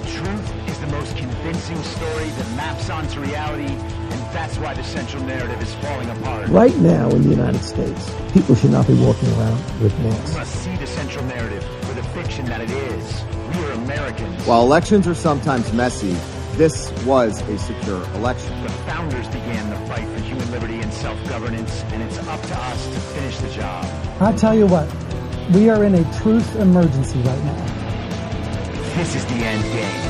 truth is the most convincing story that maps onto reality, and that's why the central narrative is falling apart. Right now in the United States, people should not be walking around with masks. We must see the central narrative for the fiction that it is. We are Americans. While elections are sometimes messy, this was a secure election. The founders began the fight for human liberty and self-governance, and it's up to us to finish the job. I'll tell you what, we are in a truth emergency right now. This is the end game.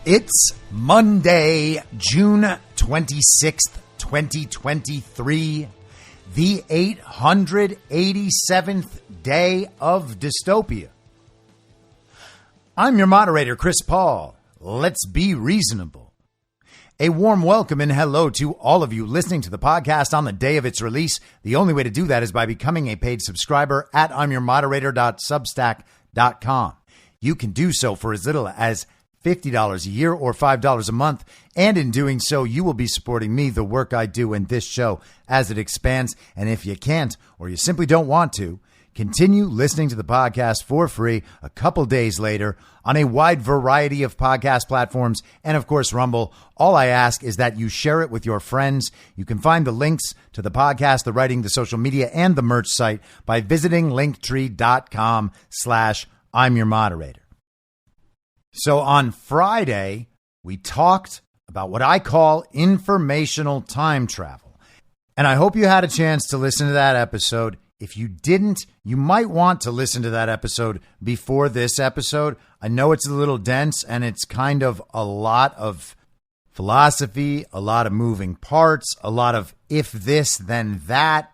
It's Monday, June 26th, 2023, the 887th day of dystopia. I'm your moderator, Chris Paul. Let's be reasonable. A warm welcome and hello to all of you listening to the podcast on the day of its release. The only way to do that is by becoming a paid subscriber at imyourmoderator.substack.com. You can do so for as little as $50 a year or $5 a month. And in doing so, you will be supporting me, the work I do in this show as it expands. And if you can't, or you simply don't want to, continue listening to the podcast for free a couple days later on a wide variety of podcast platforms and, of course, Rumble. All I ask is that you share it with your friends. You can find the links to the podcast, the writing, the social media, and the merch site by visiting linktree.com/I'm your moderator. So on Friday, we talked about what I call informational time travel. And I hope you had a chance to listen to that episode. If you didn't, you might want to listen to that episode before this episode. I know it's a little dense and it's kind of a lot of philosophy, a lot of moving parts, a lot of if this, then that.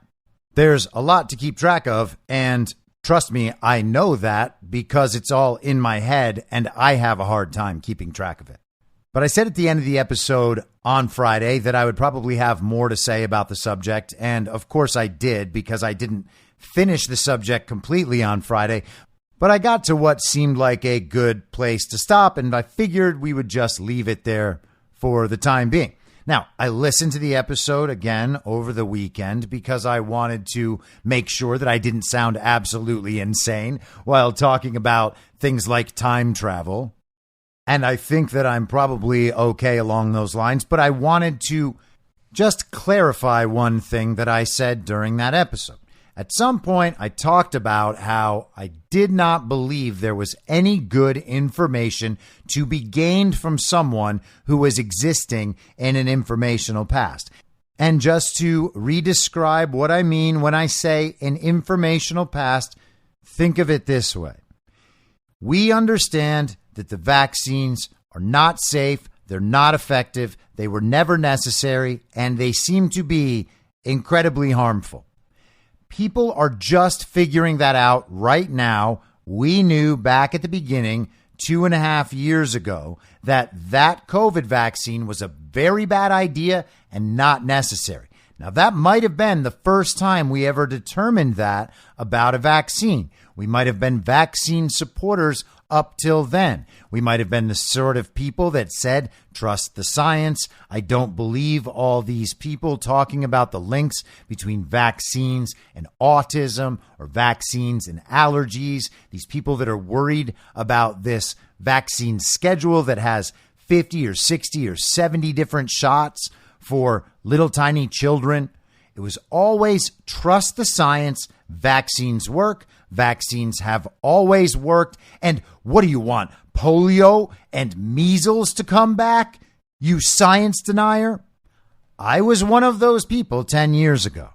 There's a lot to keep track of, and trust me, I know that because it's all in my head and I have a hard time keeping track of it. But I said at the end of the episode on Friday that I would probably have more to say about the subject. And of course I did, because I didn't finish the subject completely on Friday. But I got to what seemed like a good place to stop, and I figured we would just leave it there for the time being. Now, I listened to the episode again over the weekend because I wanted to make sure that I didn't sound absolutely insane while talking about things like time travel. And I think that I'm probably okay along those lines, but I wanted to just clarify one thing that I said during that episode. At some point, I talked about how I did not believe there was any good information to be gained from someone who was existing in an informational past. And just to redescribe what I mean when I say an informational past, think of it this way. We understand that the vaccines are not safe, they're not effective, they were never necessary, and they seem to be incredibly harmful. People are just figuring that out right now. We knew back at the beginning, 2.5 years ago, that COVID vaccine was a very bad idea and not necessary. Now, that might have been the first time we ever determined that about a vaccine. We might have been vaccine supporters up till then. We might have been the sort of people that said, trust the science. I don't believe all these people talking about the links between vaccines and autism or vaccines and allergies. These people that are worried about this vaccine schedule that has 50 or 60 or 70 different shots for little tiny children. It was always trust the science. Vaccines work. Vaccines have always worked. And what do you want? Polio and measles to come back? You science denier? I was one of those people 10 years ago.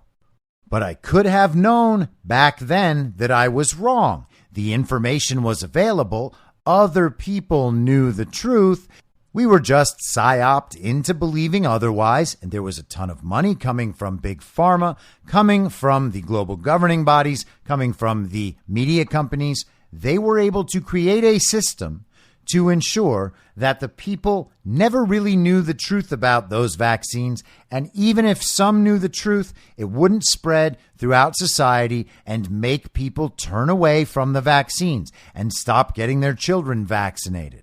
But I could have known back then that I was wrong. The information was available. Other people knew the truth. We were just psyoped into believing otherwise, and there was a ton of money coming from big pharma, coming from the global governing bodies, coming from the media companies. They were able to create a system to ensure that the people never really knew the truth about those vaccines. And even if some knew the truth, it wouldn't spread throughout society and make people turn away from the vaccines and stop getting their children vaccinated.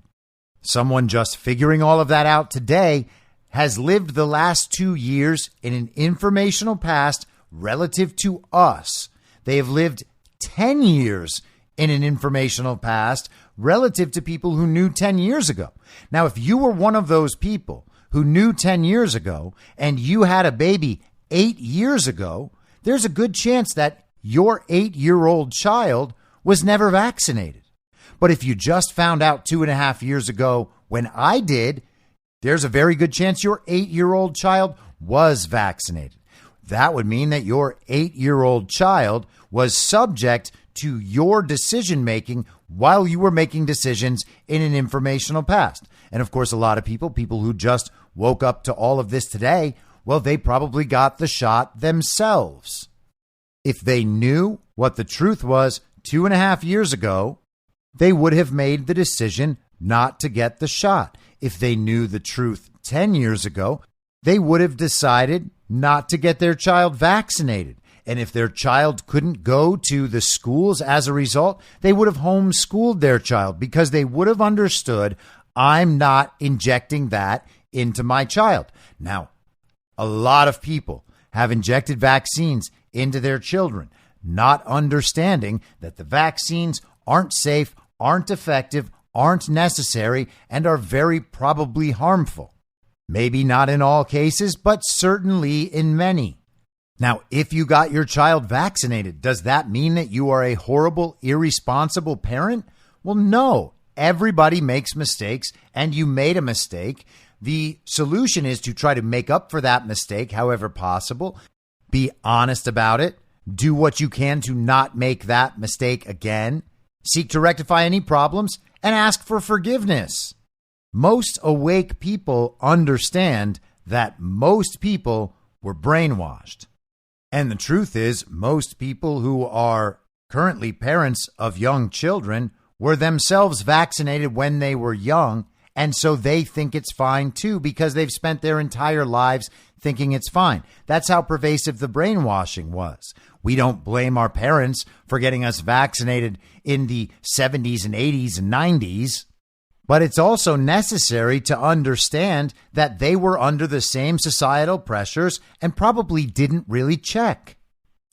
Someone just figuring all of that out today has lived the last 2 years in an informational past relative to us. They have lived 10 years in an informational past relative to people who knew 10 years ago. Now, if you were one of those people who knew 10 years ago and you had a baby 8 years ago, there's a good chance that your 8-year-old child was never vaccinated. But if you just found out 2.5 years ago when I did, there's a very good chance your 8-year-old child was vaccinated. That would mean that your 8-year-old child was subject to your decision making while you were making decisions in an informational past. And of course, a lot of people who just woke up to all of this today, well, they probably got the shot themselves. If they knew what the truth was 2.5 years ago, they would have made the decision not to get the shot. If they knew the truth 10 years ago, they would have decided not to get their child vaccinated. And if their child couldn't go to the schools as a result, they would have homeschooled their child because they would have understood, I'm not injecting that into my child. Now, a lot of people have injected vaccines into their children, not understanding that the vaccines aren't safe, aren't effective, aren't necessary, and are very probably harmful. Maybe not in all cases, but certainly in many. Now, if you got your child vaccinated, does that mean that you are a horrible, irresponsible parent? Well, no. Everybody makes mistakes, and you made a mistake. The solution is to try to make up for that mistake however possible. Be honest about it. Do what you can to not make that mistake again. Seek to rectify any problems and ask for forgiveness. Most awake people understand that most people were brainwashed. And the truth is, most people who are currently parents of young children were themselves vaccinated when they were young, and so they think it's fine too because they've spent their entire lives thinking it's fine. That's how pervasive the brainwashing was. We don't blame our parents for getting us vaccinated in the 70s and 80s and 90s. But it's also necessary to understand that they were under the same societal pressures and probably didn't really check.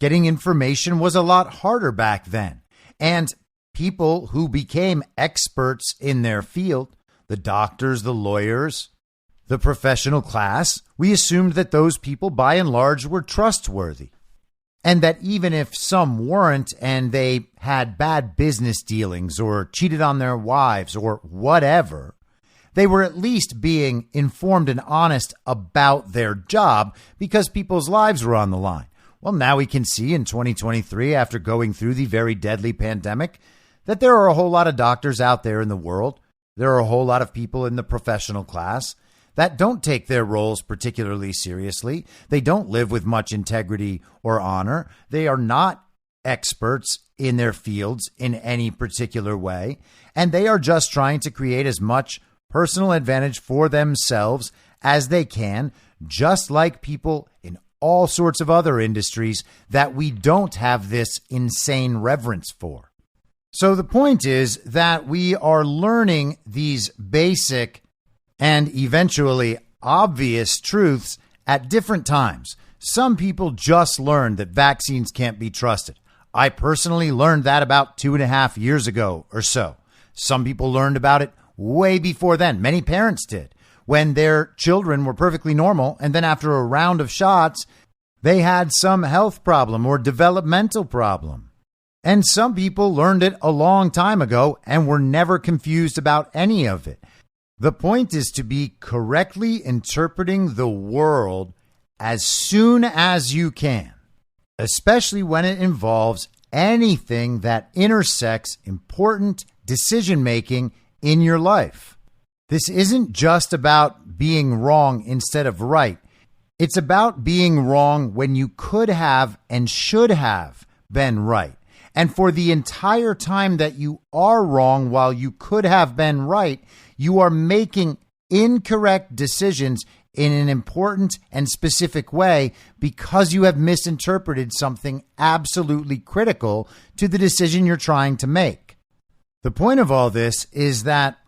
Getting information was a lot harder back then. And people who became experts in their field, the doctors, the lawyers, the professional class, we assumed that those people by and large were trustworthy. And that even if some weren't and they had bad business dealings or cheated on their wives or whatever, they were at least being informed and honest about their job because people's lives were on the line. Well, now we can see in 2023, after going through the very deadly pandemic, that there are a whole lot of doctors out there in the world. There are a whole lot of people in the professional class that don't take their roles particularly seriously. They don't live with much integrity or honor. They are not experts in their fields in any particular way. And they are just trying to create as much personal advantage for themselves as they can, just like people in all sorts of other industries that we don't have this insane reverence for. So the point is that we are learning these basic and eventually obvious truths at different times. Some people just learned that vaccines can't be trusted. I personally learned that about 2.5 years ago or so. Some people learned about it way before then. Many parents did, when their children were perfectly normal, and then after a round of shots, they had some health problem or developmental problem. And some people learned it a long time ago and were never confused about any of it. The point is to be correctly interpreting the world as soon as you can, especially when it involves anything that intersects important decision-making in your life. This isn't just about being wrong instead of right. It's about being wrong when you could have and should have been right. And for the entire time that you are wrong while you could have been right, you are making incorrect decisions in an important and specific way because you have misinterpreted something absolutely critical to the decision you're trying to make. The point of all this is that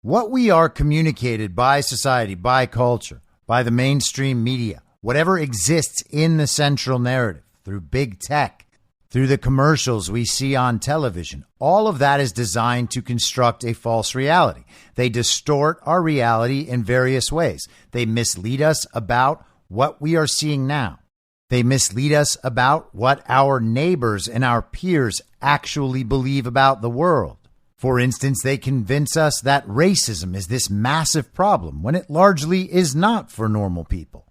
what we are communicated by society, by culture, by the mainstream media, whatever exists in the central narrative, through big tech, through the commercials we see on television, all of that is designed to construct a false reality. They distort our reality in various ways. They mislead us about what we are seeing now. They mislead us about what our neighbors and our peers actually believe about the world. For instance, they convince us that racism is this massive problem when it largely is not for normal people.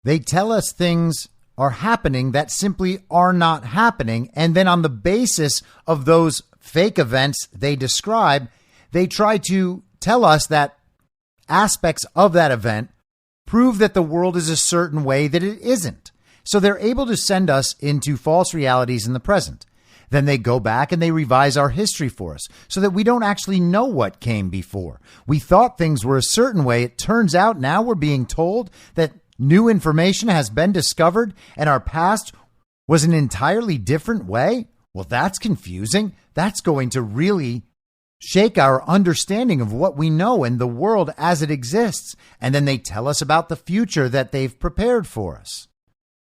They tell us things are happening that simply are not happening. And then on the basis of those fake events they describe, they try to tell us that aspects of that event prove that the world is a certain way that it isn't. So they're able to send us into false realities in the present. Then they go back and they revise our history for us so that we don't actually know what came before. We thought things were a certain way. It turns out now we're being told that new information has been discovered and our past was an entirely different way. Well, that's confusing. That's going to really shake our understanding of what we know and the world as it exists. And then they tell us about the future that they've prepared for us.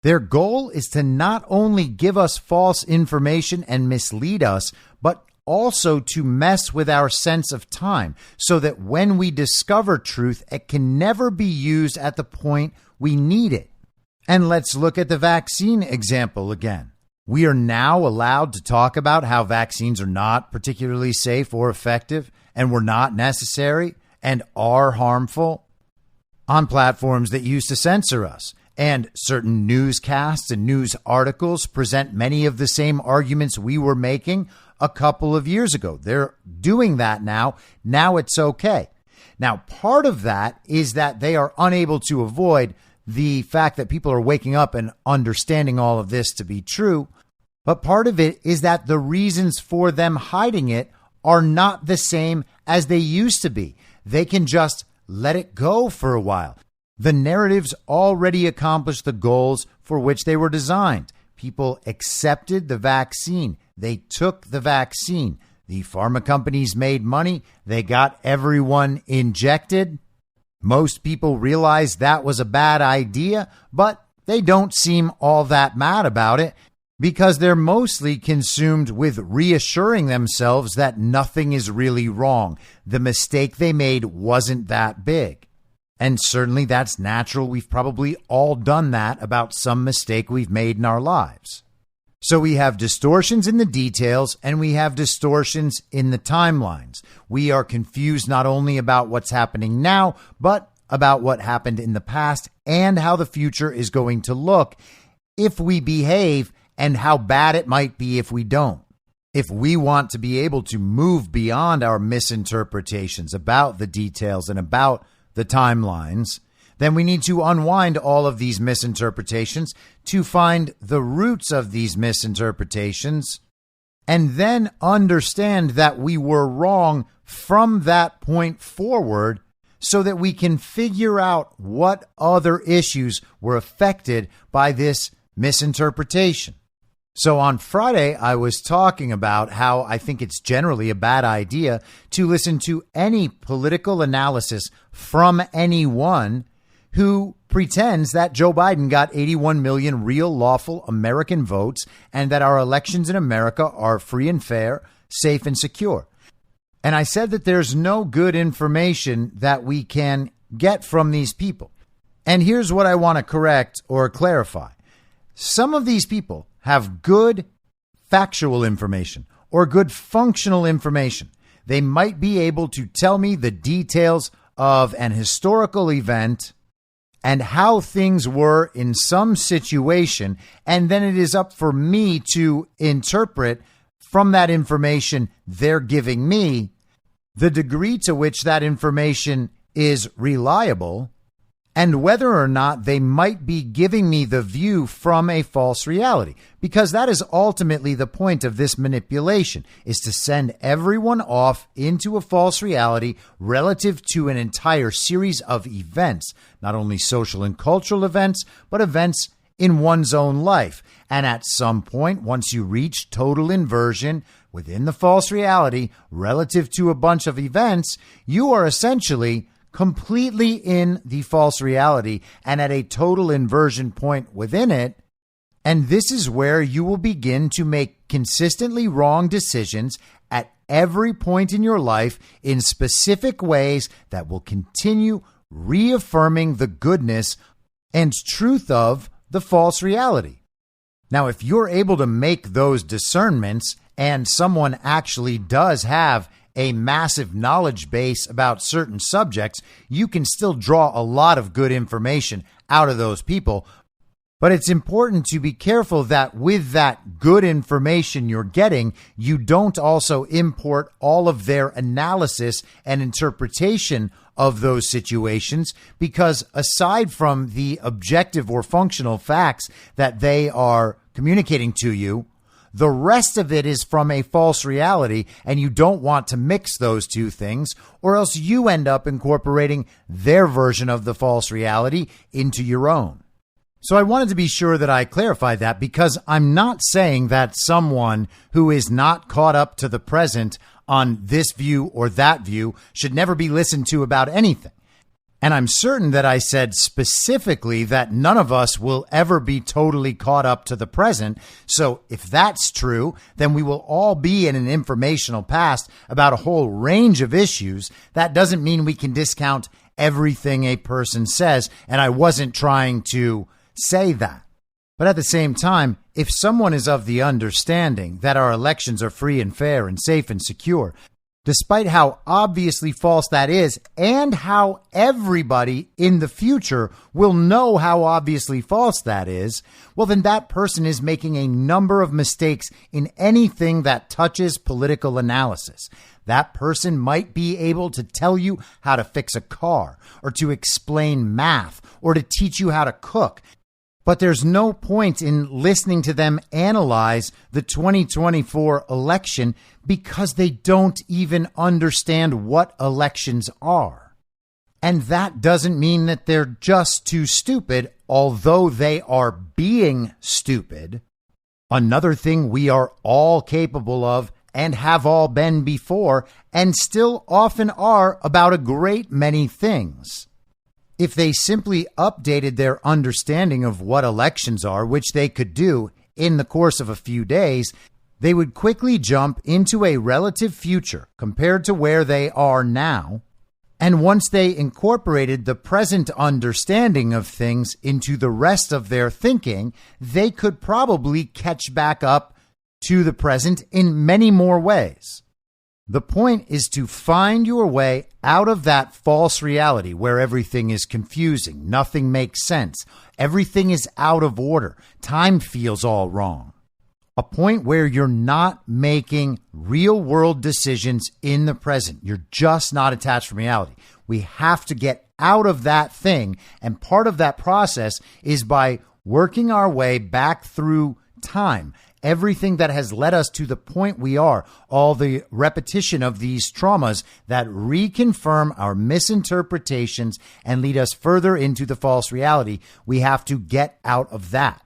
Their goal is to not only give us false information and mislead us, but also to mess with our sense of time so that when we discover truth, it can never be used at the point we need it. And let's look at the vaccine example again. We are now allowed to talk about how vaccines are not particularly safe or effective and were not necessary and are harmful on platforms that used to censor us. And certain newscasts and news articles present many of the same arguments we were making a couple of years ago. They're doing that now. Now it's okay. Now, part of that is that they are unable to avoid the fact that people are waking up and understanding all of this to be true. But part of it is that the reasons for them hiding it are not the same as they used to be. They can just let it go for a while. The narratives already accomplished the goals for which they were designed. People accepted the vaccine. They took the vaccine. The pharma companies made money. They got everyone injected. Most people realized that was a bad idea, but they don't seem all that mad about it because they're mostly consumed with reassuring themselves that nothing is really wrong. The mistake they made wasn't that big. And certainly that's natural. We've probably all done that about some mistake we've made in our lives. So we have distortions in the details and we have distortions in the timelines. We are confused not only about what's happening now, but about what happened in the past and how the future is going to look if we behave and how bad it might be if we don't. If we want to be able to move beyond our misinterpretations about the details and about the timelines, then we need to unwind all of these misinterpretations to find the roots of these misinterpretations and then understand that we were wrong from that point forward so that we can figure out what other issues were affected by this misinterpretation. So on Friday, I was talking about how I think it's generally a bad idea to listen to any political analysis from anyone who pretends that Joe Biden got 81 million real lawful American votes and that our elections in America are free and fair, safe and secure. And I said that there's no good information that we can get from these people. And here's what I want to correct or clarify. Some of these people have good factual information or good functional information. They might be able to tell me the details of an historical event and how things were in some situation, and then it is up for me to interpret from that information they're giving me the degree to which that information is reliable, and whether or not they might be giving me the view from a false reality. Because that is ultimately the point of this manipulation, is to send everyone off into a false reality relative to an entire series of events, not only social and cultural events, but events in one's own life. And at some point, once you reach total inversion within the false reality relative to a bunch of events, you are essentially completely in the false reality and at a total inversion point within it. And this is where you will begin to make consistently wrong decisions at every point in your life in specific ways that will continue reaffirming the goodness and truth of the false reality. Now, if you're able to make those discernments and someone actually does have a massive knowledge base about certain subjects, you can still draw a lot of good information out of those people. But it's important to be careful that with that good information you're getting, you don't also import all of their analysis and interpretation of those situations, because aside from the objective or functional facts that they are communicating to you, the rest of it is from a false reality, and you don't want to mix those two things, or else you end up incorporating their version of the false reality into your own. So I wanted to be sure that I clarify that, because I'm not saying that someone who is not caught up to the present on this view or that view should never be listened to about anything. And I'm certain that I said specifically that none of us will ever be totally caught up to the present. So if that's true, then we will all be in an informational past about a whole range of issues. That doesn't mean we can discount everything a person says. And I wasn't trying to say that. But at the same time, if someone is of the understanding that our elections are free and fair and safe and secure, despite how obviously false that is, and how everybody in the future will know how obviously false that is, well, then that person is making a number of mistakes in anything that touches political analysis. That person might be able to tell you how to fix a car, or to explain math, or to teach you how to cook. But there's no point in listening to them analyze the 2024 election, because they don't even understand what elections are. And that doesn't mean that they're just too stupid, although they are being stupid. Another thing we are all capable of and have all been before, and still often are, about a great many things. If they simply updated their understanding of what elections are, which they could do in the course of a few days, they would quickly jump into a relative future compared to where they are now. And once they incorporated the present understanding of things into the rest of their thinking, they could probably catch back up to the present in many more ways. The point is to find your way out of that false reality where everything is confusing, nothing makes sense, everything is out of order, time feels all wrong. A point where you're not making real world decisions in the present. You're just not attached from reality. We have to get out of that thing. And part of that process is by working our way back through time. Everything that has led us to the point we are, all the repetition of these traumas that reconfirm our misinterpretations and lead us further into the false reality, we have to get out of that.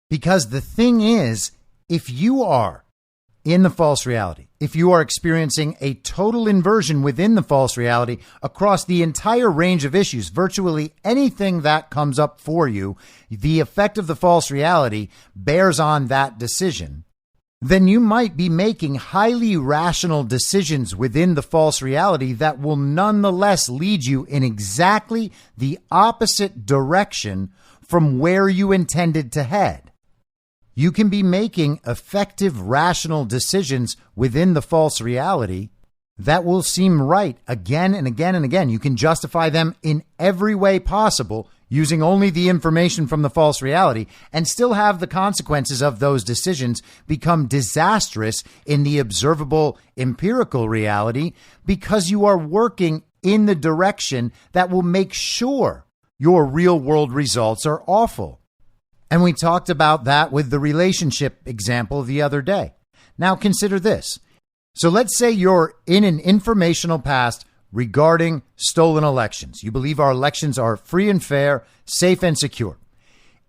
Because the thing is, if you are in the false reality, if you are experiencing a total inversion within the false reality across the entire range of issues, virtually anything that comes up for you, the effect of the false reality bears on that decision, then you might be making highly rational decisions within the false reality that will nonetheless lead you in exactly the opposite direction from where you intended to head. You can be making effective, rational decisions within the false reality that will seem right again and again and again. You can justify them in every way possible using only the information from the false reality, and still have the consequences of those decisions become disastrous in the observable empirical reality because you are working in the direction that will make sure your real world results are awful. And we talked about that with the relationship example the other day. Now consider this. So let's say you're in an informational past regarding stolen elections. You believe our elections are free and fair, safe and secure.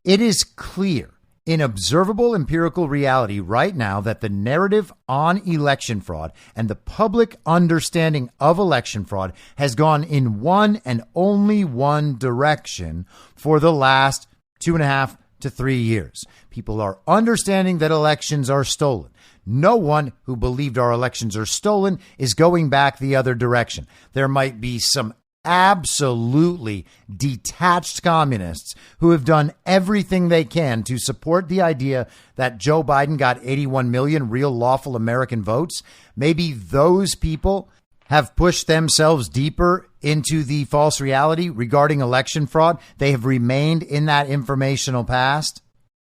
It is clear in observable empirical reality right now that the narrative on election fraud and the public understanding of election fraud has gone in one and only one direction for the last 2.5 to 3 years. People are understanding that elections are stolen. No one who believed our elections are stolen is going back the other direction. There might be some absolutely detached communists who have done everything they can to support the idea that Joe Biden got 81 million real lawful American votes. Maybe those people have pushed themselves deeper into the false reality regarding election fraud. They have remained in that informational past.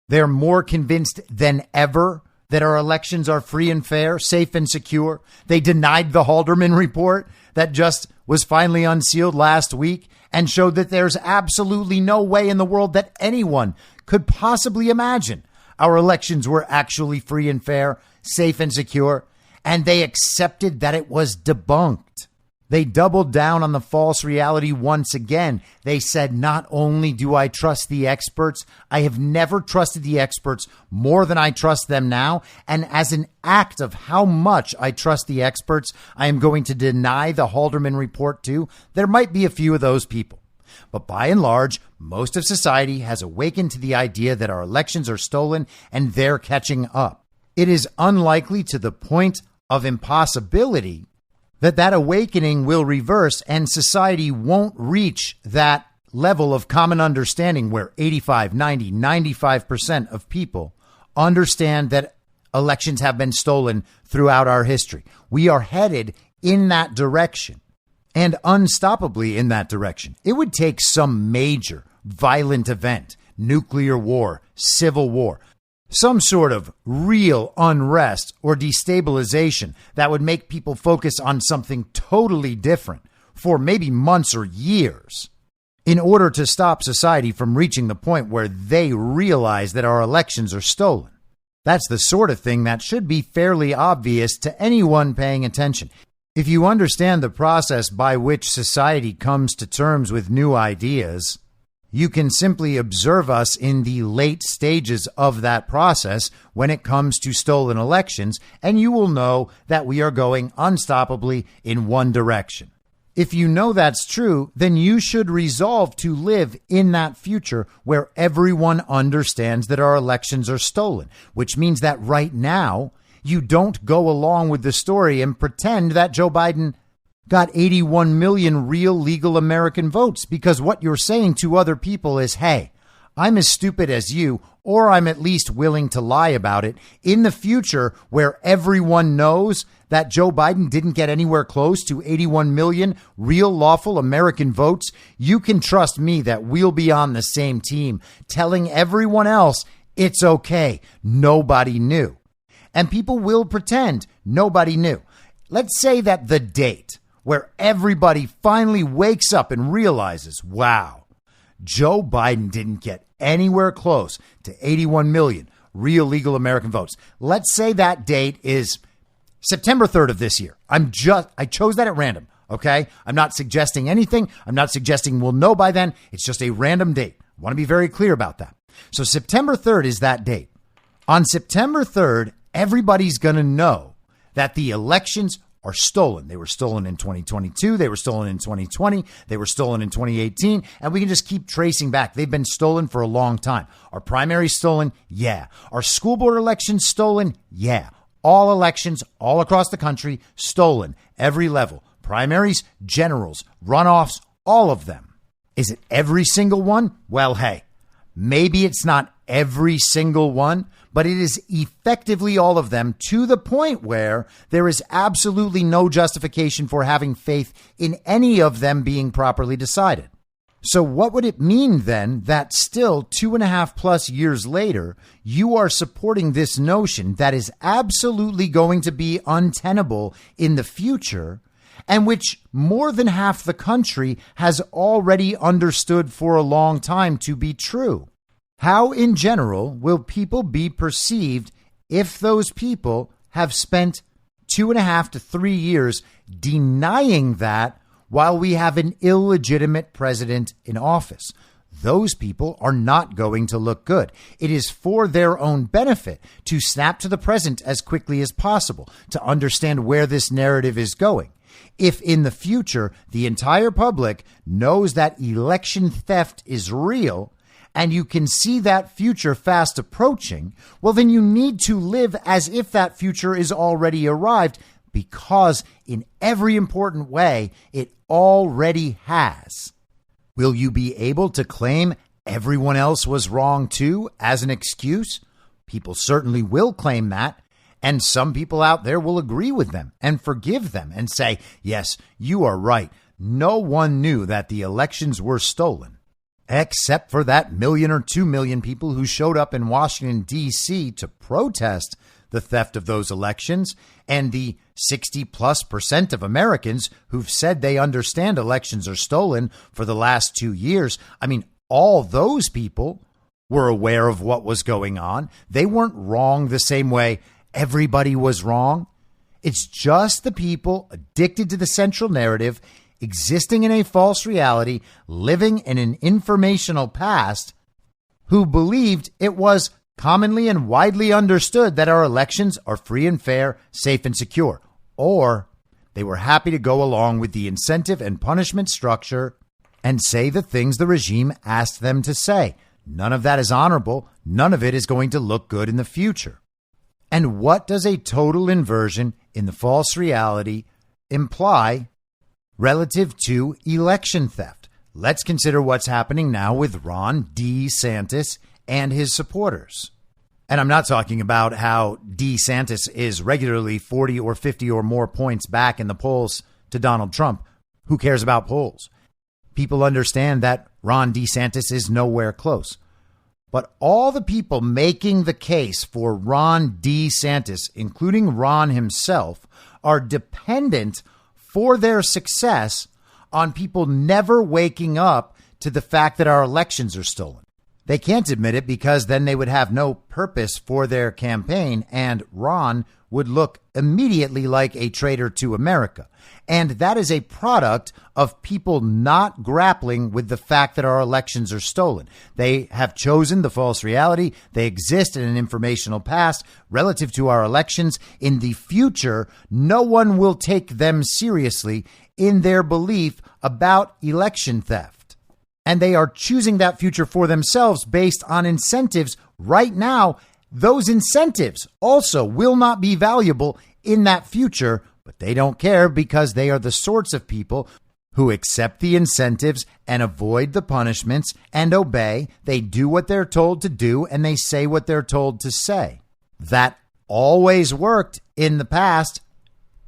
They're more convinced than ever that our elections are free and fair, safe and secure. They denied the Haldeman report that just was finally unsealed last week and showed that there's absolutely no way in the world that anyone could possibly imagine our elections were actually free and fair, safe and secure. And they accepted that it was debunked. They doubled down on the false reality once again. They said, not only do I trust the experts, I have never trusted the experts more than I trust them now. And as an act of how much I trust the experts, I am going to deny the Haldeman report too. There might be a few of those people. But by and large, most of society has awakened to the idea that our elections are stolen and they're catching up. It is unlikely to the point of impossibility that awakening will reverse and society won't reach that level of common understanding where 85, 90, 95% of people understand that elections have been stolen throughout our history. We are headed in that direction and unstoppably in that direction. It would take some major violent event, nuclear war, civil war, some sort of real unrest or destabilization that would make people focus on something totally different for maybe months or years in order to stop society from reaching the point where they realize that our elections are stolen. That's the sort of thing that should be fairly obvious to anyone paying attention. If you understand the process by which society comes to terms with new ideas, you can simply observe us in the late stages of that process when it comes to stolen elections, and you will know that we are going unstoppably in one direction. If you know that's true, then you should resolve to live in that future where everyone understands that our elections are stolen, which means that right now you don't go along with the story and pretend that Joe Biden got 81 million real legal American votes, because what you're saying to other people is, hey, I'm as stupid as you, or I'm at least willing to lie about it. In the future, where everyone knows that Joe Biden didn't get anywhere close to 81 million real lawful American votes, you can trust me that we'll be on the same team, telling everyone else it's okay. Nobody knew. And people will pretend nobody knew. Let's say that the date where everybody finally wakes up and realizes, wow, Joe Biden didn't get anywhere close to 81 million real legal American votes. Let's say that date is September 3rd of this year. I chose that at random. Okay. I'm not suggesting anything. I'm not suggesting we'll know by then. It's just a random date. I want to be very clear about that. So September 3rd is that date. On September 3rd, everybody's going to know that the elections are stolen. They were stolen in 2022. They were stolen in 2020. They were stolen in 2018. And we can just keep tracing back. They've been stolen for a long time. Are primaries stolen? Yeah. Are school board elections stolen? Yeah. All elections all across the country stolen. Every level. Primaries, generals, runoffs, all of them. Is it every single one? Well, hey, maybe it's not every single one, but it is effectively all of them, to the point where there is absolutely no justification for having faith in any of them being properly decided. So what would it mean then that still 2.5+ years later, you are supporting this notion that is absolutely going to be untenable in the future, and which more than half the country has already understood for a long time to be true? How in general will people be perceived if those people have spent 2.5 to 3 years denying that while we have an illegitimate president in office? Those people are not going to look good. It is for their own benefit to snap to the present as quickly as possible, to understand where this narrative is going. If in the future the entire public knows that election theft is real, and you can see that future fast approaching, well, then you need to live as if that future is already arrived, because in every important way, it already has. Will you be able to claim everyone else was wrong too as an excuse? People certainly will claim that. And some people out there will agree with them and forgive them and say, yes, you are right. No one knew that the elections were stolen, except for that 1 million or 2 million people who showed up in Washington, D.C. to protest the theft of those elections, and the 60+% of Americans who've said they understand elections are stolen for the last 2 years. I mean, all those people were aware of what was going on. They weren't wrong the same way everybody was wrong. It's just the people addicted to the central narrative, existing in a false reality, living in an informational past, who believed it was commonly and widely understood that our elections are free and fair, safe and secure. Or they were happy to go along with the incentive and punishment structure and say the things the regime asked them to say. None of that is honorable. None of it is going to look good in the future. And what does a total inversion in the false reality imply relative to election theft? Let's consider what's happening now with Ron DeSantis and his supporters. And I'm not talking about how DeSantis is regularly 40 or 50 or more points back in the polls to Donald Trump. Who cares about polls? People understand that Ron DeSantis is nowhere close. But all the people making the case for Ron DeSantis, including Ron himself, are dependent for their success on people never waking up to the fact that our elections are stolen. They can't admit it because then they would have no purpose for their campaign, and Ron would look immediately like a traitor to America. And that is a product of people not grappling with the fact that our elections are stolen. They have chosen the false reality. They exist in an informational past relative to our elections. In the future, no one will take them seriously in their belief about election theft. And they are choosing that future for themselves based on incentives. Right now, those incentives also will not be valuable in that future, but they don't care because they are the sorts of people who accept the incentives and avoid the punishments and obey. They do what they're told to do and they say what they're told to say. That always worked in the past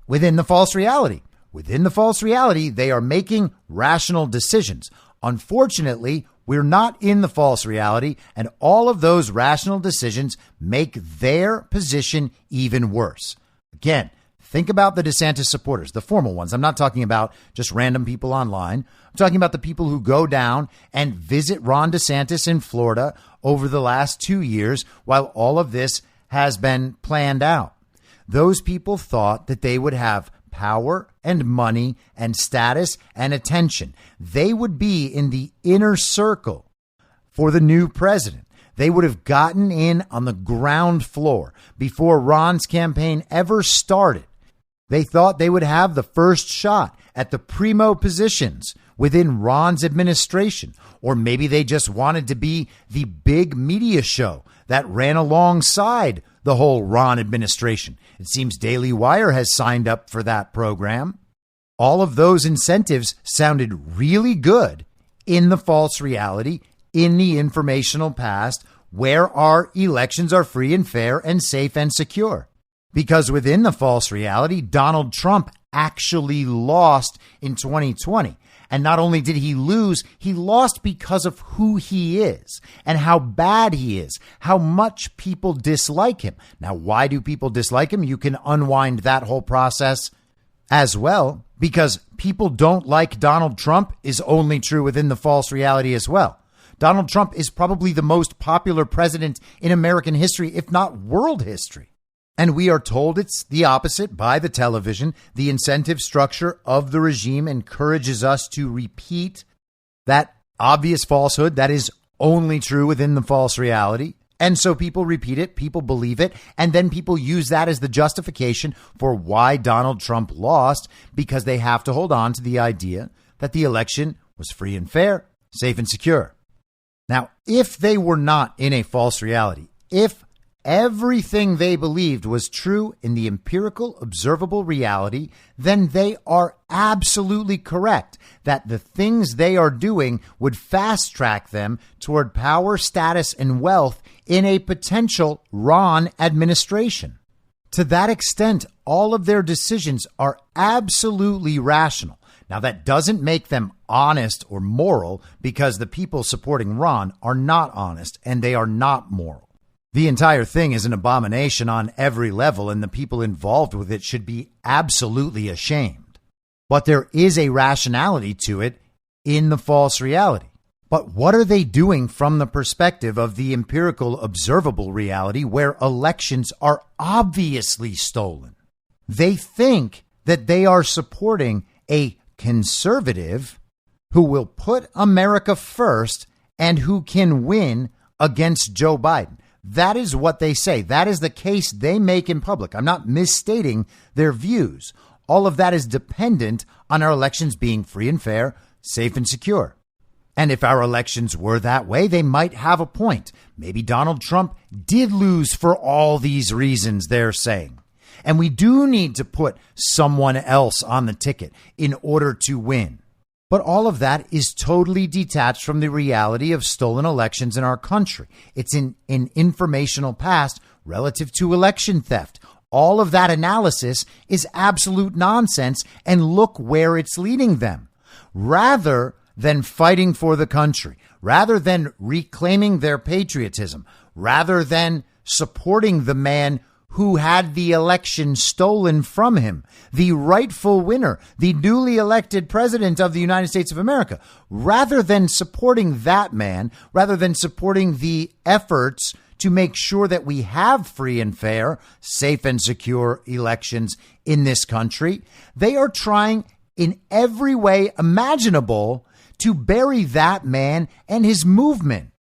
within the false reality. Within the false reality, they are making rational decisions. Unfortunately, we're not in the false reality, and all of those rational decisions make their position even worse. Again, think about the DeSantis supporters, the formal ones. I'm not talking about just random people online. I'm talking about the people who go down and visit Ron DeSantis in Florida over the last 2 years while all of this has been planned out. Those people thought that they would have power and money and status and attention. They would be in the inner circle for the new president. They would have gotten in on the ground floor before Ron's campaign ever started. They thought they would have the first shot at the primo positions within Ron's administration. Or maybe they just wanted to be the big media show that ran alongside the whole Ron administration. It seems Daily Wire has signed up for that program. All of those incentives sounded really good in the false reality, in the informational past, where our elections are free and fair and safe and secure. Because within the false reality, Donald Trump actually lost in 2020. And not only did he lose, he lost because of who he is and how bad he is, how much people dislike him. Now, why do people dislike him? You can unwind that whole process as well, because people don't like Donald Trump is only true within the false reality as well. Donald Trump is probably the most popular president in American history, if not world history. And we are told it's the opposite by the television. The incentive structure of the regime encourages us to repeat that obvious falsehood that is only true within the false reality. And so people repeat it, people believe it, and then people use that as the justification for why Donald Trump lost, because they have to hold on to the idea that the election was free and fair, safe and secure. Now, if they were not in a false reality, if everything they believed was true in the empirical, observable reality, then they are absolutely correct that the things they are doing would fast track them toward power, status, and wealth in a potential Ron administration. To that extent, all of their decisions are absolutely rational. Now, that doesn't make them honest or moral, because the people supporting Ron are not honest and they are not moral. The entire thing is an abomination on every level, and the people involved with it should be absolutely ashamed. But there is a rationality to it in the false reality. But what are they doing from the perspective of the empirical, observable reality where elections are obviously stolen? They think that they are supporting a conservative who will put America first and who can win against Joe Biden. That is what they say. That is the case they make in public. I'm not misstating their views. All of that is dependent on our elections being free and fair, safe and secure. And if our elections were that way, they might have a point. Maybe Donald Trump did lose for all these reasons they're saying. And we do need to put someone else on the ticket in order to win. But all of that is totally detached from the reality of stolen elections in our country. It's an informational past relative to election theft. All of that analysis is absolute nonsense, and look where it's leading them. Rather than fighting for the country, rather than reclaiming their patriotism, rather than supporting the man who had the election stolen from him, the rightful winner, the newly elected president of the United States of America, rather than supporting that man, rather than supporting the efforts to make sure that we have free and fair, safe and secure elections in this country, they are trying in every way imaginable to bury that man and his movement.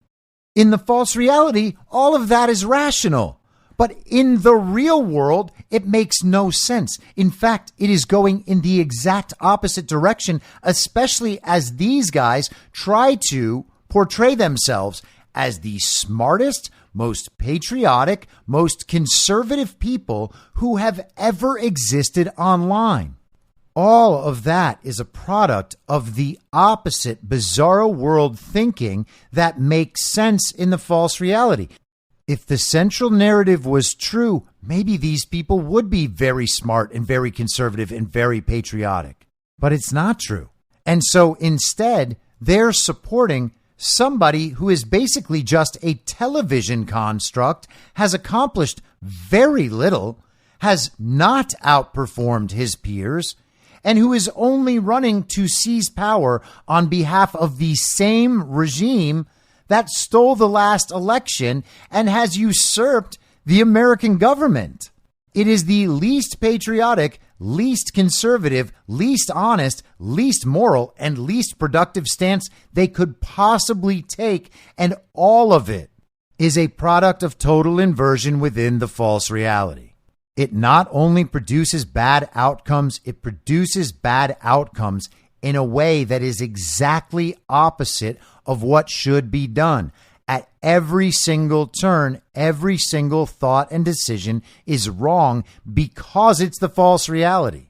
In the false reality, all of that is rational. But in the real world, it makes no sense. In fact, it is going in the exact opposite direction, especially as these guys try to portray themselves as the smartest, most patriotic, most conservative people who have ever existed online. All of that is a product of the opposite bizarro world thinking that makes sense in the false reality. If the central narrative was true, maybe these people would be very smart and very conservative and very patriotic. But it's not true. And so instead, they're supporting somebody who is basically just a television construct, has accomplished very little, has not outperformed his peers, and who is only running to seize power on behalf of the same regime that stole the last election and has usurped the American government. It is the least patriotic, least conservative, least honest, least moral, and least productive stance they could possibly take, and all of it is a product of total inversion within the false reality. It not only produces bad outcomes, it produces bad outcomes in a way that is exactly opposite of what should be done. At every single turn, every single thought and decision is wrong because it's the false reality.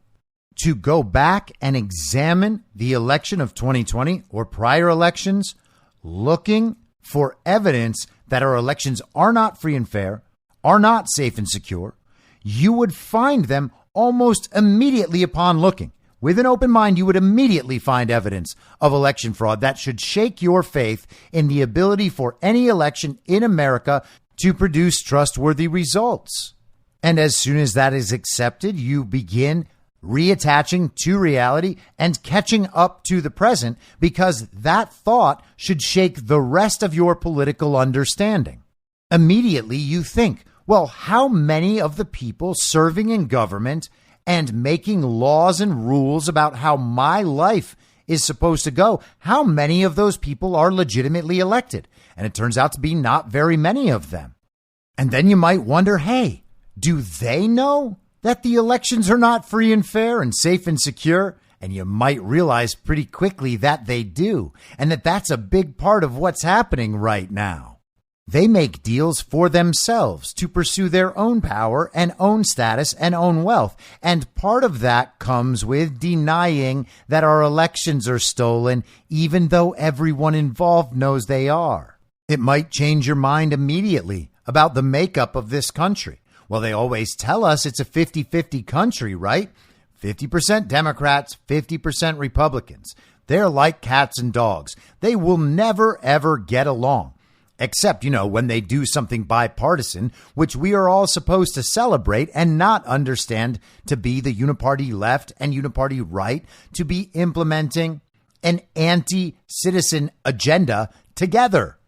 To go back and examine the election of 2020 or prior elections, looking for evidence that our elections are not free and fair, are not safe and secure, you would find them almost immediately upon looking. with an open mind, you would immediately find evidence of election fraud that should shake your faith in the ability for any election in America to produce trustworthy results. And as soon as that is accepted, you begin reattaching to reality and catching up to the present, because that thought should shake the rest of your political understanding. Immediately you think, well, how many of the people serving in government and making laws and rules about how my life is supposed to go, how many of those people are legitimately elected? And it turns out to be not very many of them. And then you might wonder, hey, do they know that the elections are not free and fair and safe and secure? And you might realize pretty quickly that they do, and that that's a big part of what's happening right now. They make deals for themselves to pursue their own power and own status and own wealth. And part of that comes with denying that our elections are stolen, even though everyone involved knows they are. It might change your mind immediately about the makeup of this country. Well, they always tell us it's a 50-50 country, right? 50% Democrats, 50% Republicans. They're like cats and dogs. They will never, ever get along. Except, when they do something bipartisan, which we are all supposed to celebrate and not understand to be the uniparty left and uniparty right, to be implementing an anti-citizen agenda together.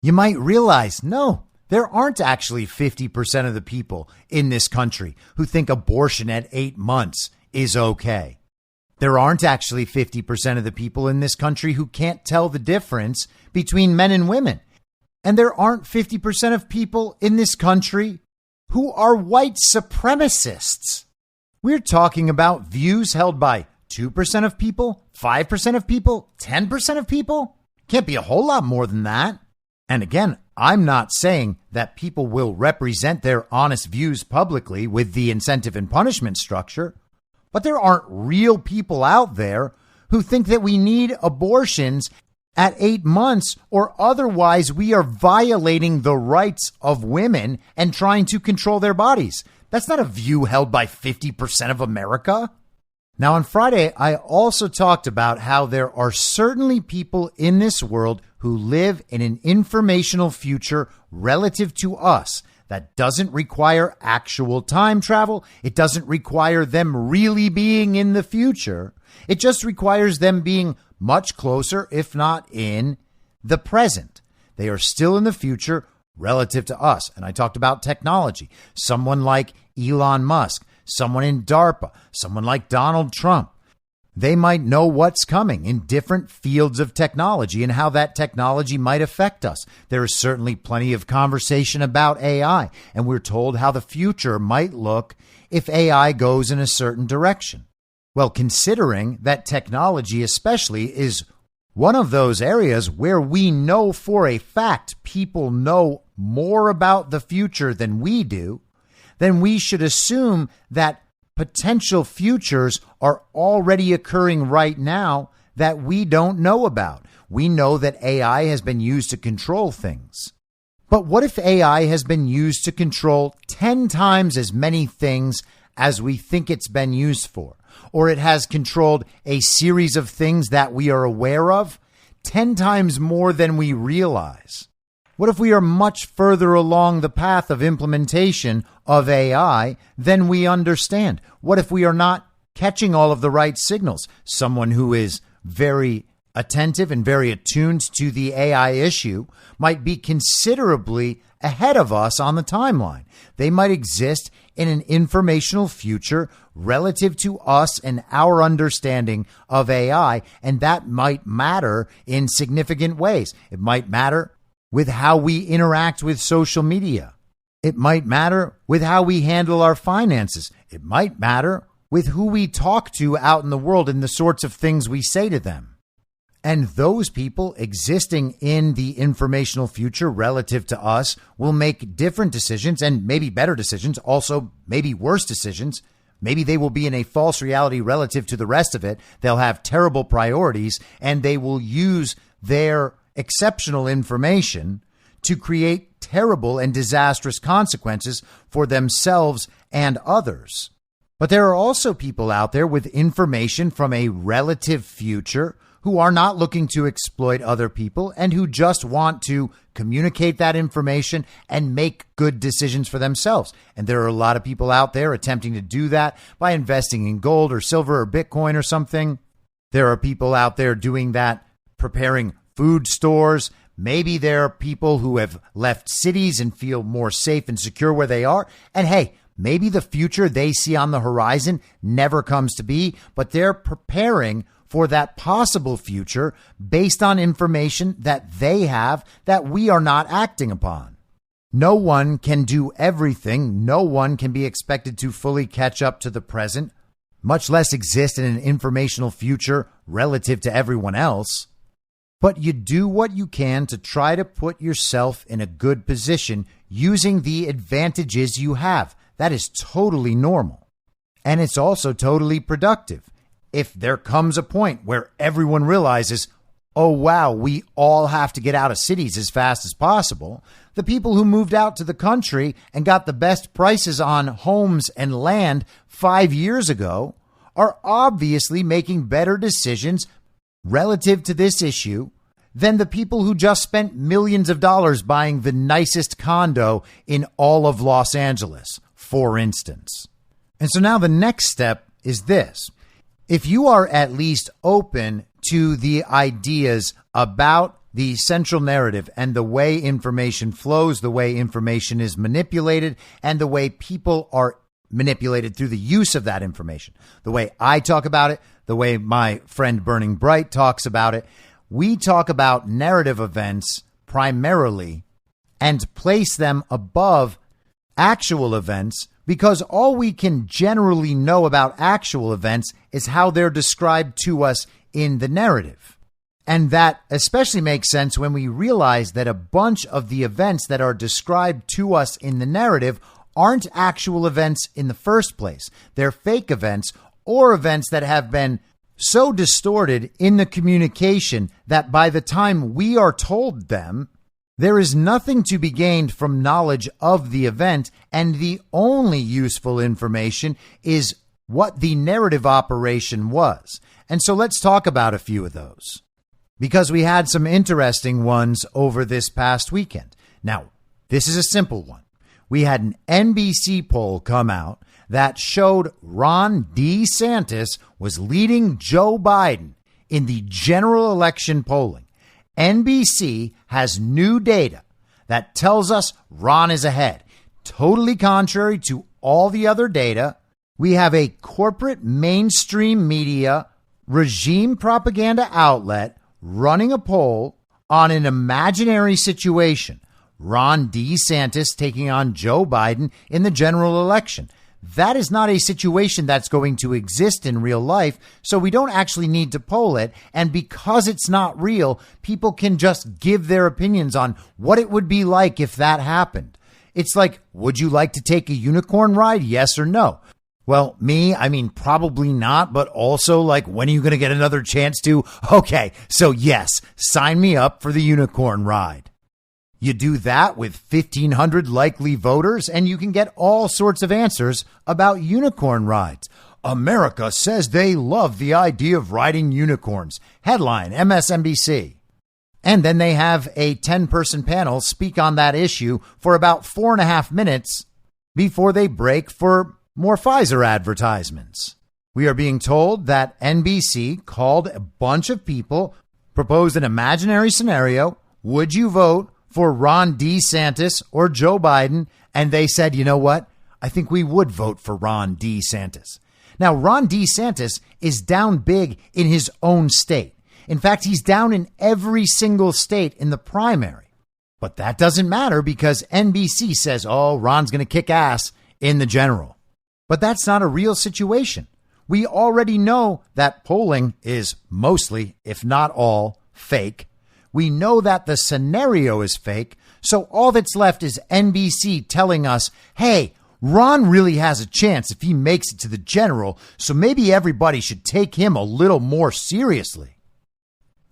You might realize, no, there aren't actually 50% of the people in this country who think abortion at 8 months is okay. There aren't actually 50% of the people in this country who can't tell the difference between men and women. And there aren't 50% of people in this country who are white supremacists. We're talking about views held by 2% of people, 5% of people, 10% of people. Can't be a whole lot more than that. And again, I'm not saying that people will represent their honest views publicly with the incentive and punishment structure, but there aren't real people out there who think that we need abortions at 8 months, or otherwise we are violating the rights of women and trying to control their bodies. That's not a view held by 50% of America. Now, on Friday, I also talked about how there are certainly people in this world who live in an informational future relative to us that doesn't require actual time travel. It doesn't require them really being in the future. It just requires them being much closer, if not in the present. They are still in the future relative to us. And I talked about technology. Someone like Elon Musk, someone in DARPA, someone like Donald Trump. They might know what's coming in different fields of technology and how that technology might affect us. There is certainly plenty of conversation about AI, and we're told how the future might look if AI goes in a certain direction. Well, considering that technology especially is one of those areas where we know for a fact people know more about the future than we do, then we should assume that potential futures are already occurring right now that we don't know about. We know that AI has been used to control things. But what if AI has been used to control 10 times as many things as we think it's been used for? Or it has controlled a series of things that we are aware of 10 times more than we realize? What if we are much further along the path of implementation of AI than we understand? What if we are not catching all of the right signals? Someone who is very attentive and very attuned to the AI issue might be considerably ahead of us on the timeline. They might exist in an informational future relative to us and our understanding of AI, and that might matter in significant ways. It might matter with how we interact with social media. It might matter with how we handle our finances. It might matter with who we talk to out in the world and the sorts of things we say to them. And those people existing in the informational future relative to us will make different decisions, and maybe better decisions, also maybe worse decisions. Maybe they will be in a false reality relative to the rest of it. They'll have terrible priorities, and they will use their exceptional information to create terrible and disastrous consequences for themselves and others. But there are also people out there with information from a relative future who are not looking to exploit other people and who just want to communicate that information and make good decisions for themselves. And there are a lot of people out there attempting to do that by investing in gold or silver or Bitcoin or something. There are people out there doing that, preparing food stores. Maybe there are people who have left cities and feel more safe and secure where they are. And hey, maybe the future they see on the horizon never comes to be, but they're preparing for that possible future based on information that they have that we are not acting upon. No one can do everything. No one can be expected to fully catch up to the present, much less exist in an informational future relative to everyone else. But you do what you can to try to put yourself in a good position using the advantages you have. That is totally normal. And it's also totally productive. If there comes a point where everyone realizes, oh, wow, we all have to get out of cities as fast as possible, the people who moved out to the country and got the best prices on homes and land 5 years ago are obviously making better decisions relative to this issue than the people who just spent millions of dollars buying the nicest condo in all of Los Angeles, for instance. And so now the next step is this. If you are at least open to the ideas about the central narrative and the way information flows, the way information is manipulated, and the way people are manipulated through the use of that information, the way I talk about it, the way my friend Burning Bright talks about it, we talk about narrative events primarily and place them above actual events because all we can generally know about actual events is how they're described to us in the narrative. And that especially makes sense when we realize that a bunch of the events that are described to us in the narrative aren't actual events in the first place. They're fake events or events that have been so distorted in the communication that by the time we are told them, there is nothing to be gained from knowledge of the event, and the only useful information is what the narrative operation was. And so let's talk about a few of those, because we had some interesting ones over this past weekend. Now, this is a simple one. We had an NBC poll come out that showed Ron DeSantis was leading Joe Biden in the general election polling. NBC has new data that tells us Ron is ahead. Totally contrary to all the other data, we have a corporate mainstream media regime propaganda outlet running a poll on an imaginary situation. Ron DeSantis taking on Joe Biden in the general election. That is not a situation that's going to exist in real life, so we don't actually need to poll it. And because it's not real, people can just give their opinions on what it would be like if that happened. It's like, would you like to take a unicorn ride? Yes or no? Well, probably not, but also like, when are you going to get another chance to? Okay, so yes, sign me up for the unicorn ride. You do that with 1,500 likely voters, and you can get all sorts of answers about unicorn rides. America says they love the idea of riding unicorns. Headline, MSNBC. And then they have a 10-person panel speak on that issue for about 4.5 minutes before they break for more Pfizer advertisements. We are being told that NBC called a bunch of people, proposed an imaginary scenario. Would you vote for Ron DeSantis or Joe Biden? And they said, you know what? I think we would vote for Ron DeSantis. Now, Ron DeSantis is down big in his own state. In fact, he's down in every single state in the primary. But that doesn't matter because NBC says, oh, Ron's going to kick ass in the general. But that's not a real situation. We already know that polling is mostly, if not all, fake. We know that the scenario is fake. So all that's left is NBC telling us, hey, Ron really has a chance if he makes it to the general. So maybe everybody should take him a little more seriously.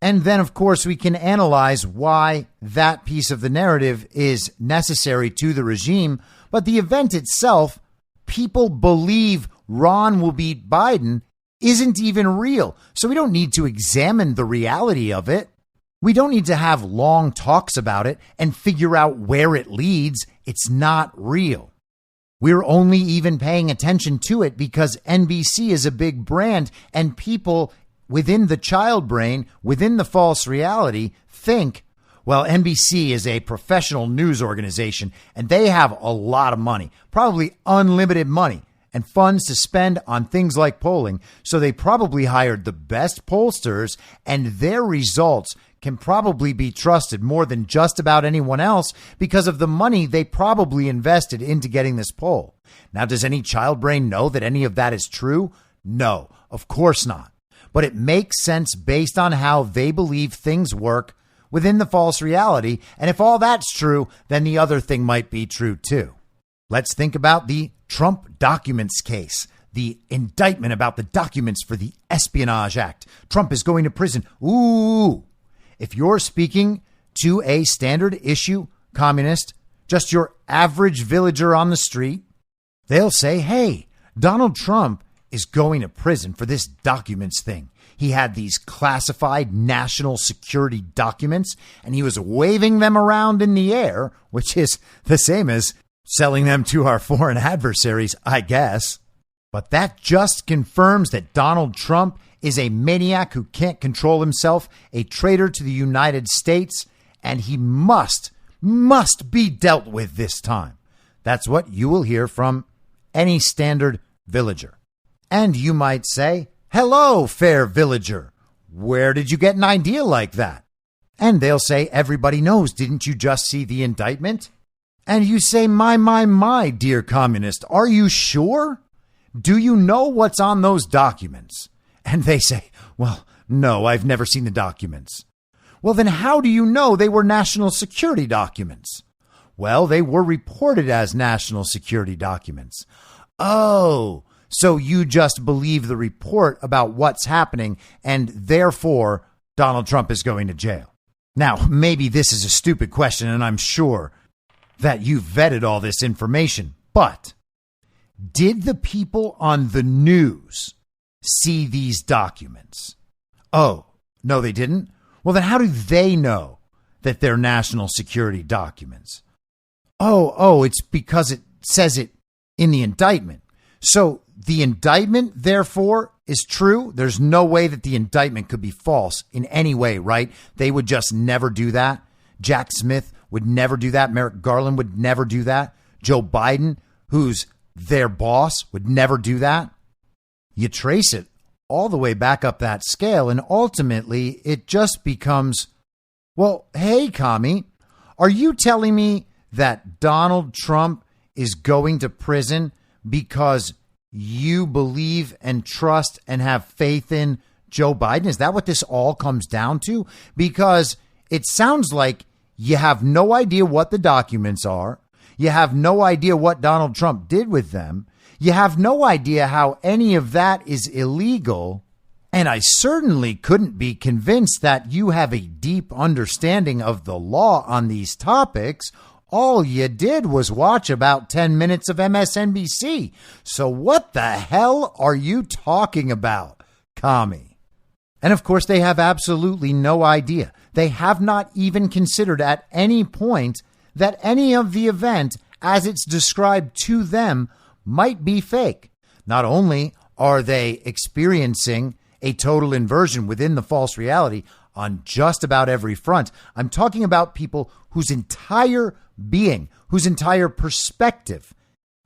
And then, of course, we can analyze why that piece of the narrative is necessary to the regime. But the event itself, people believe Ron will beat Biden isn't even real. So we don't need to examine the reality of it. We don't need to have long talks about it and figure out where it leads. It's not real. We're only even paying attention to it because NBC is a big brand and people within the child brain, within the false reality, think, well, NBC is a professional news organization and they have a lot of money, probably unlimited money and funds to spend on things like polling. So they probably hired the best pollsters and their results can probably be trusted more than just about anyone else because of the money they probably invested into getting this poll. Now, does any child brain know that any of that is true? No, of course not. But it makes sense based on how they believe things work within the false reality. And if all that's true, then the other thing might be true too. Let's think about the Trump documents case, the indictment about the documents for the Espionage Act. Trump is going to prison. Ooh. If you're speaking to a standard issue communist, just your average villager on the street, they'll say, hey, Donald Trump is going to prison for this documents thing. He had these classified national security documents and he was waving them around in the air, which is the same as selling them to our foreign adversaries, I guess. But that just confirms that Donald Trump is a maniac who can't control himself, a traitor to the United States, and he must be dealt with this time. That's what you will hear from any standard villager. And you might say, hello, fair villager. Where did you get an idea like that? And they'll say, everybody knows. Didn't you just see the indictment? And you say, my, dear communist, are you sure? Do you know what's on those documents? And they say, well, no, I've never seen the documents. Well, then how do you know they were national security documents? Well, they were reported as national security documents. Oh, so you just believe the report about what's happening and therefore Donald Trump is going to jail. Now, maybe this is a stupid question and I'm sure that you've vetted all this information, but did the people on the news see these documents? Oh, no, they didn't? Well, then how do they know that they're national security documents? Oh, it's because it says it in the indictment. So the indictment, therefore, is true. There's no way that the indictment could be false in any way, right? They would just never do that. Jack Smith would never do that. Merrick Garland would never do that. Joe Biden, who's their boss, would never do that. You trace it all the way back up that scale, and ultimately it just becomes, well, hey, commie, are you telling me that Donald Trump is going to prison because you believe and trust and have faith in Joe Biden? Is that what this all comes down to? Because it sounds like you have no idea what the documents are. You have no idea what Donald Trump did with them. You have no idea how any of that is illegal. And I certainly couldn't be convinced that you have a deep understanding of the law on these topics. All you did was watch about 10 minutes of MSNBC. So what the hell are you talking about, commie? And of course, they have absolutely no idea. They have not even considered at any point that any of the event as it's described to them might be fake. Not only are they experiencing a total inversion within the false reality on just about every front, I'm talking about people whose entire being, whose entire perspective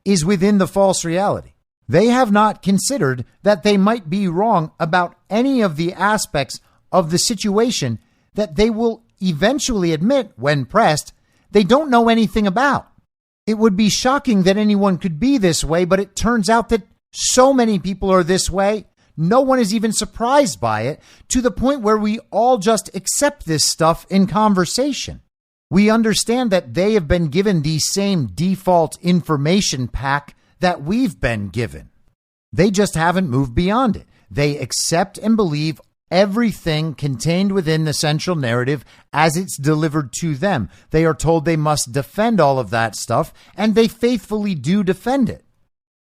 is within the false reality. They have not considered that they might be wrong about any of the aspects of the situation that they will eventually admit, when pressed, they don't know anything about. It would be shocking that anyone could be this way, but it turns out that so many people are this way. No one is even surprised by it, to the point where we all just accept this stuff in conversation. We understand that they have been given the same default information pack that we've been given. They just haven't moved beyond it. They accept and believe everything contained within the central narrative as it's delivered to them. They are told they must defend all of that stuff, and they faithfully do defend it.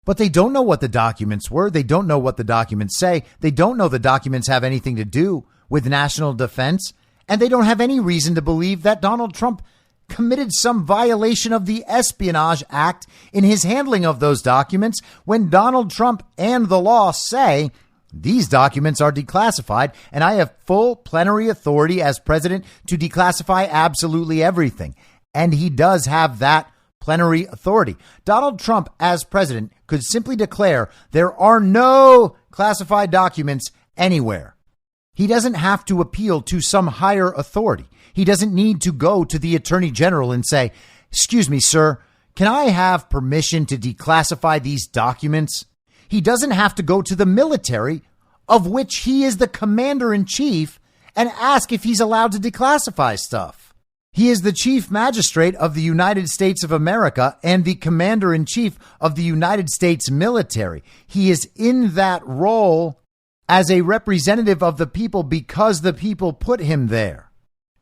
But they don't know what the documents were. They don't know what the documents say. They don't know the documents have anything to do with national defense. And they don't have any reason to believe that Donald Trump committed some violation of the Espionage Act in his handling of those documents when Donald Trump and the law say these documents are declassified and I have full plenary authority as president to declassify absolutely everything. And he does have that plenary authority. Donald Trump, as president, could simply declare there are no classified documents anywhere. He doesn't have to appeal to some higher authority. He doesn't need to go to the attorney general and say, "Excuse me, sir, can I have permission to declassify these documents?" He doesn't have to go to the military, of which he is the commander in chief, and ask if he's allowed to declassify stuff. He is the chief magistrate of the United States of America and the commander in chief of the United States military. He is in that role as a representative of the people because the people put him there.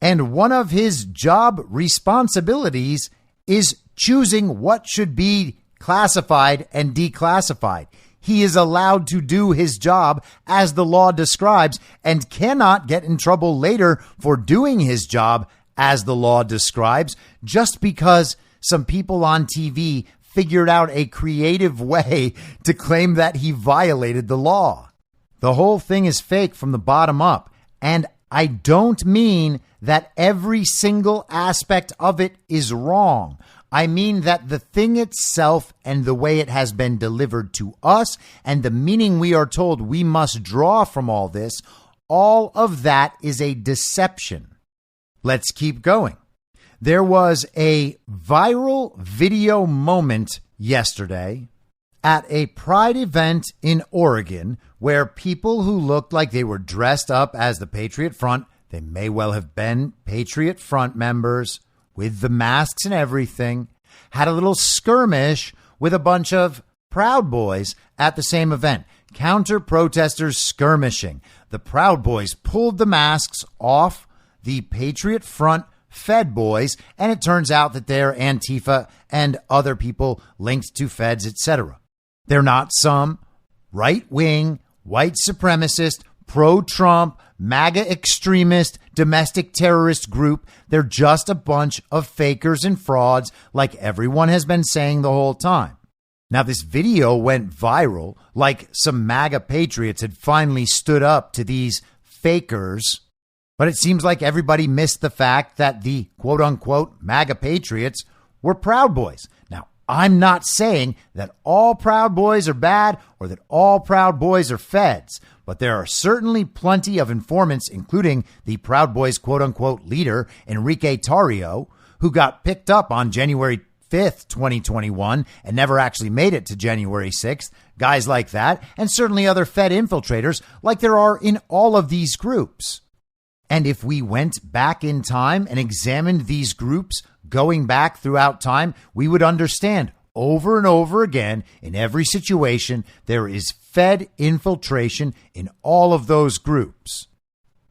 And one of his job responsibilities is choosing what should be classified and declassified. He is allowed to do his job as the law describes and cannot get in trouble later for doing his job as the law describes just because some people on TV figured out a creative way to claim that he violated the law. The whole thing is fake from the bottom up. And I don't mean that every single aspect of it is wrong. I mean that the thing itself and the way it has been delivered to us and the meaning we are told we must draw from all this, all of that is a deception. Let's keep going. There was a viral video moment yesterday at a pride event in Oregon where people who looked like they were dressed up as the Patriot Front, they may well have been Patriot Front members with the masks and everything, had a little skirmish with a bunch of Proud Boys at the same event. Counter protesters skirmishing. The Proud Boys pulled the masks off the Patriot Front Fed boys, and it turns out that they're Antifa and other people linked to feds, etc. They're not some right-wing, white supremacist, pro-Trump, MAGA extremist, domestic terrorist group. They're just a bunch of fakers and frauds like everyone has been saying the whole time. Now, this video went viral like some MAGA patriots had finally stood up to these fakers. But it seems like everybody missed the fact that the quote-unquote MAGA patriots were Proud Boys. Now, I'm not saying that all Proud Boys are bad or that all Proud Boys are feds, but there are certainly plenty of informants, including the Proud Boys quote-unquote leader, Enrique Tarrio, who got picked up on January 5th, 2021, and never actually made it to January 6th. Guys like that, and certainly other Fed infiltrators like there are in all of these groups. And if we went back in time and examined these groups going back throughout time, we would understand over and over again in every situation, there is Fed infiltration in all of those groups.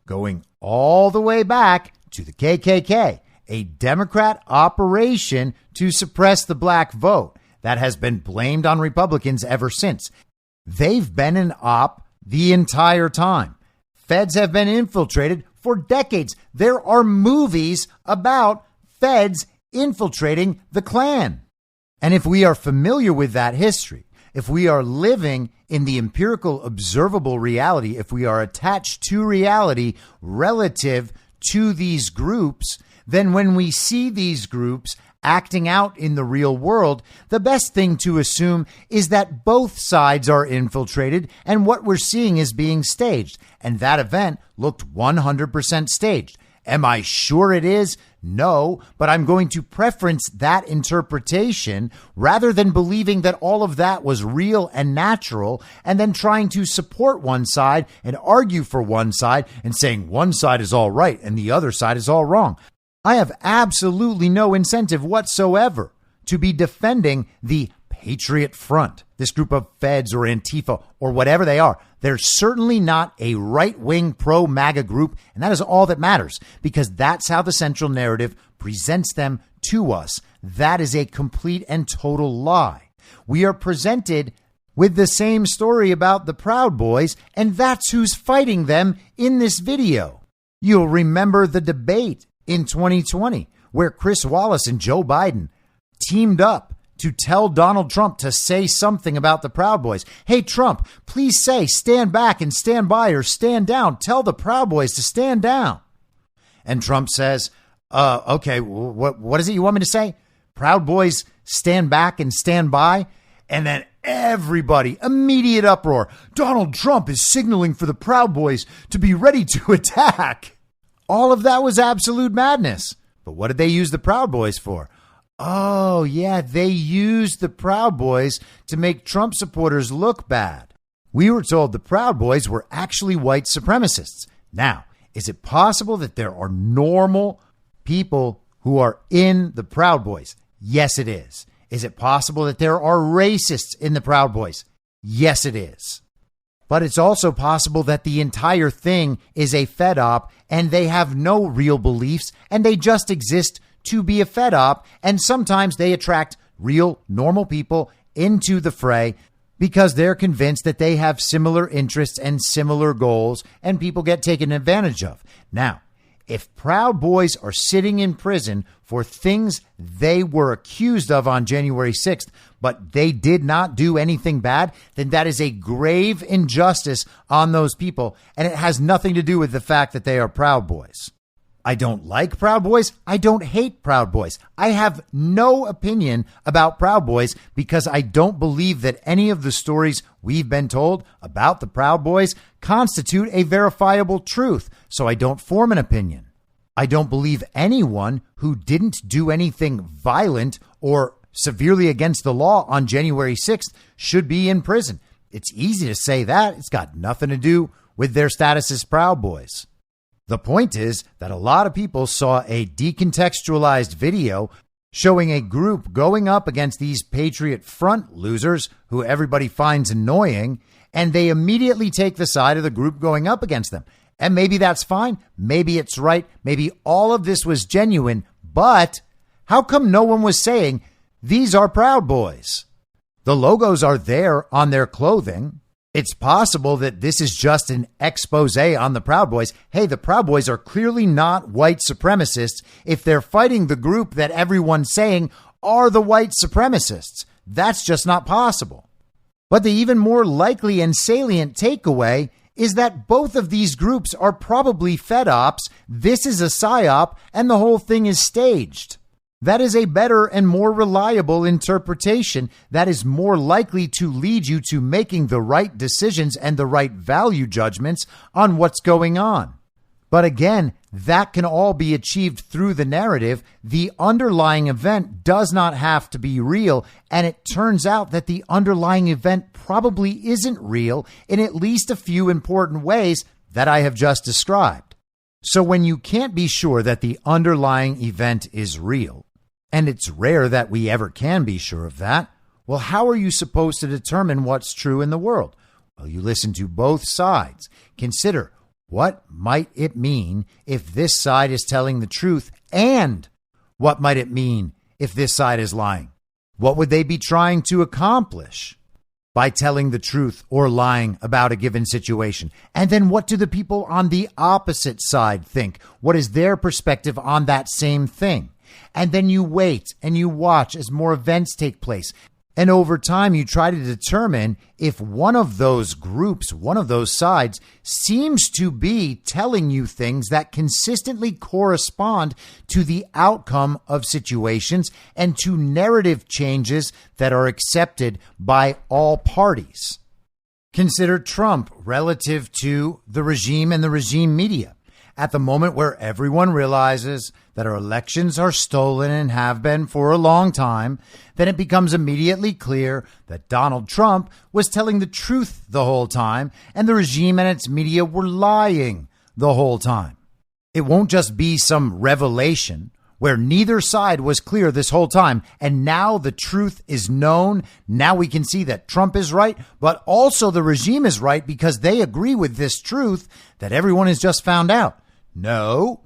Going all the way back to the KKK, a Democrat operation to suppress the black vote that has been blamed on Republicans ever since. They've been an op the entire time. Feds have been infiltrated for decades. There are movies about feds infiltrating the Klan. And if we are familiar with that history, if we are living in the empirical observable reality, if we are attached to reality relative to these groups, then when we see these groups acting out in the real world, the best thing to assume is that both sides are infiltrated and what we're seeing is being staged. And that event looked 100% staged. Am I sure it is? No, but I'm going to preference that interpretation rather than believing that all of that was real and natural and then trying to support one side and argue for one side and saying one side is all right and the other side is all wrong. I have absolutely no incentive whatsoever to be defending the Patriot Front, this group of feds or Antifa or whatever they are. They're certainly not a right-wing pro-MAGA group, and that is all that matters because that's how the central narrative presents them to us. That is a complete and total lie. We are presented with the same story about the Proud Boys, and that's who's fighting them in this video. You'll remember the debate in 2020 where Chris Wallace and Joe Biden teamed up to tell Donald Trump to say something about the Proud Boys. Hey, Trump, please say stand back and stand by or stand down. Tell the Proud Boys to stand down. And Trump says, okay, what is it you want me to say? Proud Boys stand back and stand by. And then everybody, immediate uproar. Donald Trump is signaling for the Proud Boys to be ready to attack. All of that was absolute madness. But what did they use the Proud Boys for? Oh, yeah, they used the Proud Boys to make Trump supporters look bad. We were told the Proud Boys were actually white supremacists. Now, is it possible that there are normal people who are in the Proud Boys? Yes, it is. Is it possible that there are racists in the Proud Boys? Yes, it is. But it's also possible that the entire thing is a fed op and they have no real beliefs and they just exist to be a fed op. And sometimes they attract real normal people into the fray because they're convinced that they have similar interests and similar goals, and people get taken advantage of. Now, if Proud Boys are sitting in prison for things they were accused of on January 6th, but they did not do anything bad, then that is a grave injustice on those people, and it has nothing to do with the fact that they are Proud Boys. I don't like Proud Boys. I don't hate Proud Boys. I have no opinion about Proud Boys because I don't believe that any of the stories we've been told about the Proud Boys constitute a verifiable truth, so I don't form an opinion. I don't believe anyone who didn't do anything violent or severely against the law on January 6th should be in prison. It's easy to say that. It's got nothing to do with their status as Proud Boys. The point is that a lot of people saw a decontextualized video showing a group going up against these Patriot Front losers who everybody finds annoying, and they immediately take the side of the group going up against them. And maybe that's fine. Maybe it's right. Maybe all of this was genuine. But how come no one was saying these are Proud Boys? The logos are there on their clothing. It's possible that this is just an expose on the Proud Boys. Hey, the Proud Boys are clearly not white supremacists if they're fighting the group that everyone's saying are the white supremacists. That's just not possible. But the even more likely and salient takeaway is that both of these groups are probably fed ops. This is a psyop, and the whole thing is staged. That is a better and more reliable interpretation that is more likely to lead you to making the right decisions and the right value judgments on what's going on. But again, that can all be achieved through the narrative. The underlying event does not have to be real, and it turns out that the underlying event probably isn't real in at least a few important ways that I have just described. So when you can't be sure that the underlying event is real, and it's rare that we ever can be sure of that, well, how are you supposed to determine what's true in the world? Well, you listen to both sides. Consider, what might it mean if this side is telling the truth, and what might it mean if this side is lying? What would they be trying to accomplish by telling the truth or lying about a given situation? And then what do the people on the opposite side think? What is their perspective on that same thing? And then you wait and you watch as more events take place. And over time, you try to determine if one of those groups, one of those sides, seems to be telling you things that consistently correspond to the outcome of situations and to narrative changes that are accepted by all parties. Consider Trump relative to the regime and the regime media. At the moment where everyone realizes that our elections are stolen and have been for a long time, then it becomes immediately clear that Donald Trump was telling the truth the whole time and the regime and its media were lying the whole time. It won't just be some revelation where neither side was clear this whole time, and now the truth is known. Now we can see that Trump is right, but also the regime is right because they agree with this truth that everyone has just found out. No,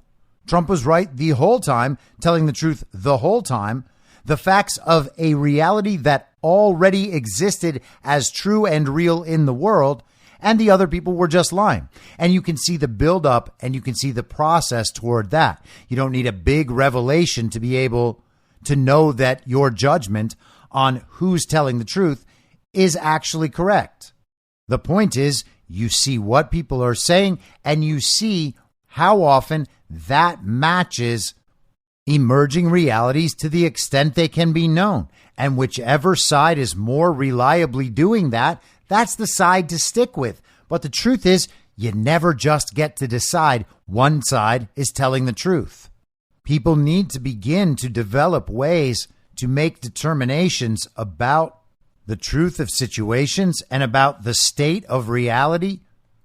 Trump was right the whole time, telling the truth the whole time. The facts of a reality that already existed as true and real in the world, and the other people were just lying. And you can see the buildup and you can see the process toward that. You don't need a big revelation to be able to know that your judgment on who's telling the truth is actually correct. The point is, you see what people are saying and you see how often that matches emerging realities to the extent they can be known. And whichever side is more reliably doing that, that's the side to stick with. But the truth is, you never just get to decide one side is telling the truth. People need to begin to develop ways to make determinations about the truth of situations and about the state of reality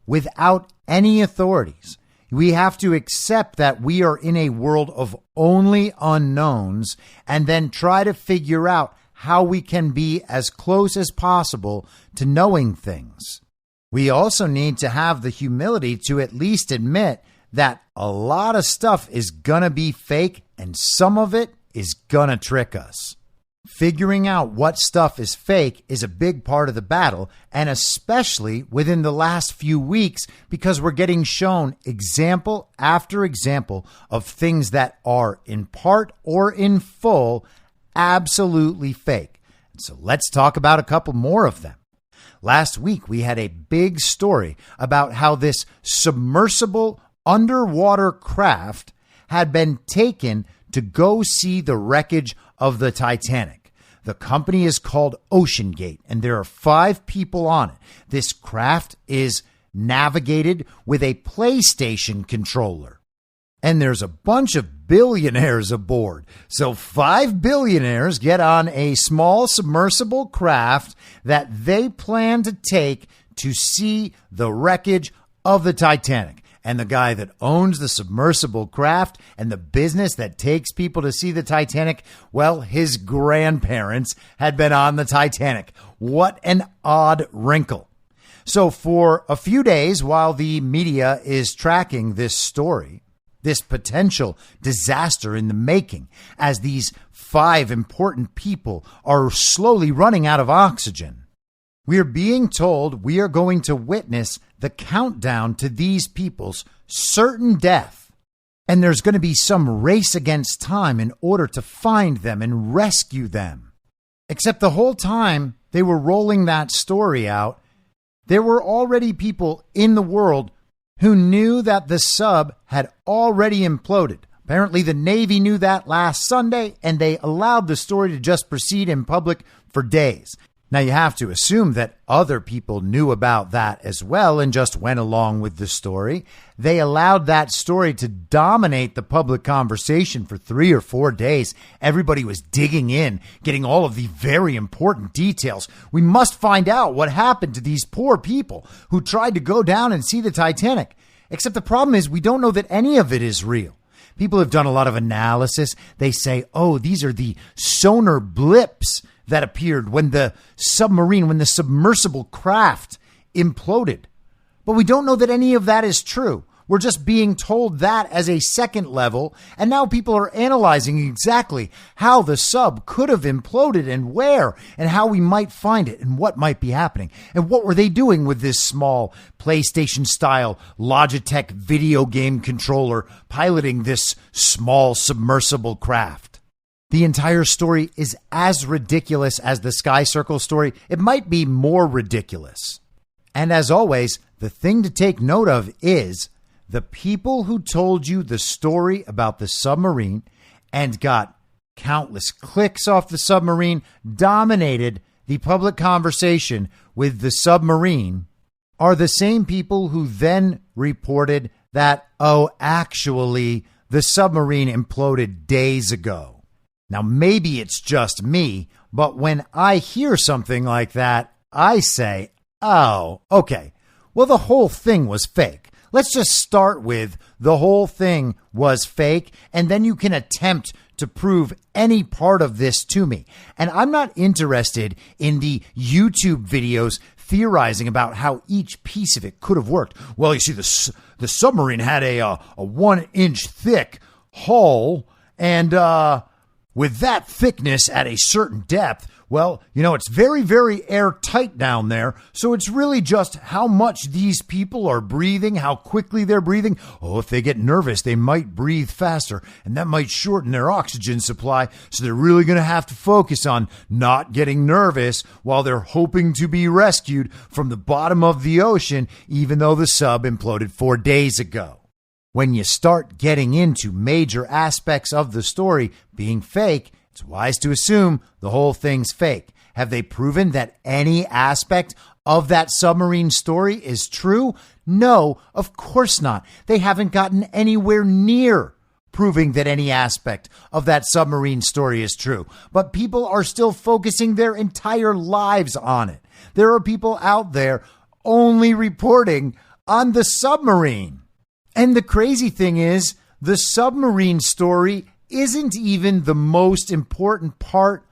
without any authorities. We have to accept that we are in a world of only unknowns and then try to figure out how we can be as close as possible to knowing things. We also need to have the humility to at least admit that a lot of stuff is gonna be fake and some of it is gonna trick us. Figuring out what stuff is fake is a big part of the battle, and especially within the last few weeks, because we're getting shown example after example of things that are in part or in full absolutely fake. So let's talk about a couple more of them. Last week, we had a big story about how this submersible underwater craft had been taken to go see the wreckage of the Titanic. The company is called OceanGate, and there are 5 people on it. This craft is navigated with a PlayStation controller. And there's a bunch of billionaires aboard. So 5 billionaires get on a small submersible craft that they plan to take to see the wreckage of the Titanic. And the guy that owns the submersible craft and the business that takes people to see the Titanic, well, his grandparents had been on the Titanic. What an odd wrinkle. So for a few days, while the media is tracking this story, this potential disaster in the making, as these 5 important people are slowly running out of oxygen, we're being told we are going to witness the countdown to these people's certain death. And there's going to be some race against time in order to find them and rescue them. Except the whole time they were rolling that story out, there were already people in the world who knew that the sub had already imploded. Apparently, the Navy knew that last Sunday, and they allowed the story to just proceed in public for days. Now, you have to assume that other people knew about that as well and just went along with the story. They allowed that story to dominate the public conversation for 3 or 4 days. Everybody was digging in, getting all of the very important details. We must find out what happened to these poor people who tried to go down and see the Titanic. Except the problem is we don't know that any of it is real. People have done a lot of analysis. They say, oh, these are the sonar blips that appeared when the submersible craft imploded. But we don't know that any of that is true. We're just being told that as a second level, and now people are analyzing exactly how the sub could have imploded and where, and how we might find it, and what might be happening. And what were they doing with this small PlayStation-style Logitech video game controller piloting this small submersible craft? The entire story is as ridiculous as the Sky Circle story. It might be more ridiculous. And as always, the thing to take note of is the people who told you the story about the submarine and got countless clicks off the submarine, dominated the public conversation with the submarine, are the same people who then reported that, oh, actually, the submarine imploded days ago. Now, maybe it's just me, but when I hear something like that, I say, oh, okay, well, the whole thing was fake. Let's just start with the whole thing was fake, and then you can attempt to prove any part of this to me. And I'm not interested in the YouTube videos theorizing about how each piece of it could have worked. Well, you see, the submarine had a 1-inch thick hull, and With that thickness at a certain depth, well, it's very, very airtight down there. So it's really just how much these people are breathing, how quickly they're breathing. Oh, if they get nervous, they might breathe faster, and that might shorten their oxygen supply. So they're really going to have to focus on not getting nervous while they're hoping to be rescued from the bottom of the ocean, even though the sub imploded 4 days ago. When you start getting into major aspects of the story being fake, it's wise to assume the whole thing's fake. Have they proven that any aspect of that submarine story is true? No, of course not. They haven't gotten anywhere near proving that any aspect of that submarine story is true. But people are still focusing their entire lives on it. There are people out there only reporting on the submarine. And the crazy thing is, the submarine story isn't even the most important part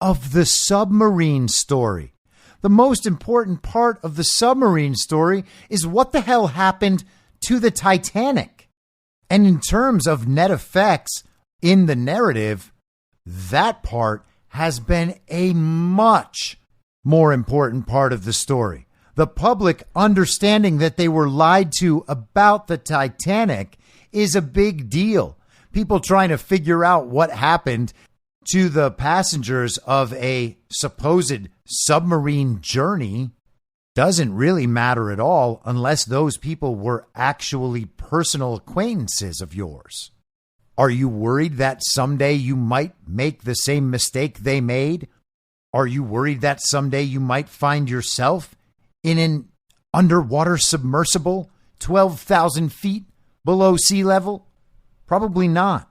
of the submarine story. The most important part of the submarine story is what the hell happened to the Titanic. And in terms of net effects in the narrative, that part has been a much more important part of the story. The public understanding that they were lied to about the Titanic is a big deal. People trying to figure out what happened to the passengers of a supposed submarine journey doesn't really matter at all unless those people were actually personal acquaintances of yours. Are you worried that someday you might make the same mistake they made? Are you worried that someday you might find yourself in an underwater submersible 12,000 feet below sea level? Probably not.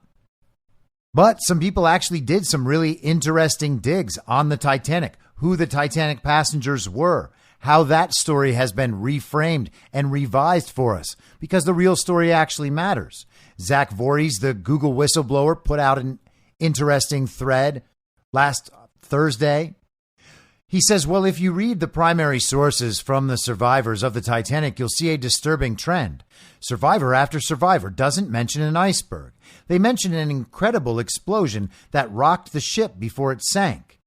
But some people actually did some really interesting digs on the Titanic, who the Titanic passengers were, how that story has been reframed and revised for us, because the real story actually matters. Zach Voorhees, the Google whistleblower, put out an interesting thread last Thursday. He says, well, if you read the primary sources from the survivors of the Titanic, you'll see a disturbing trend. Survivor after survivor doesn't mention an iceberg. They mention an incredible explosion that rocked the ship before it sank.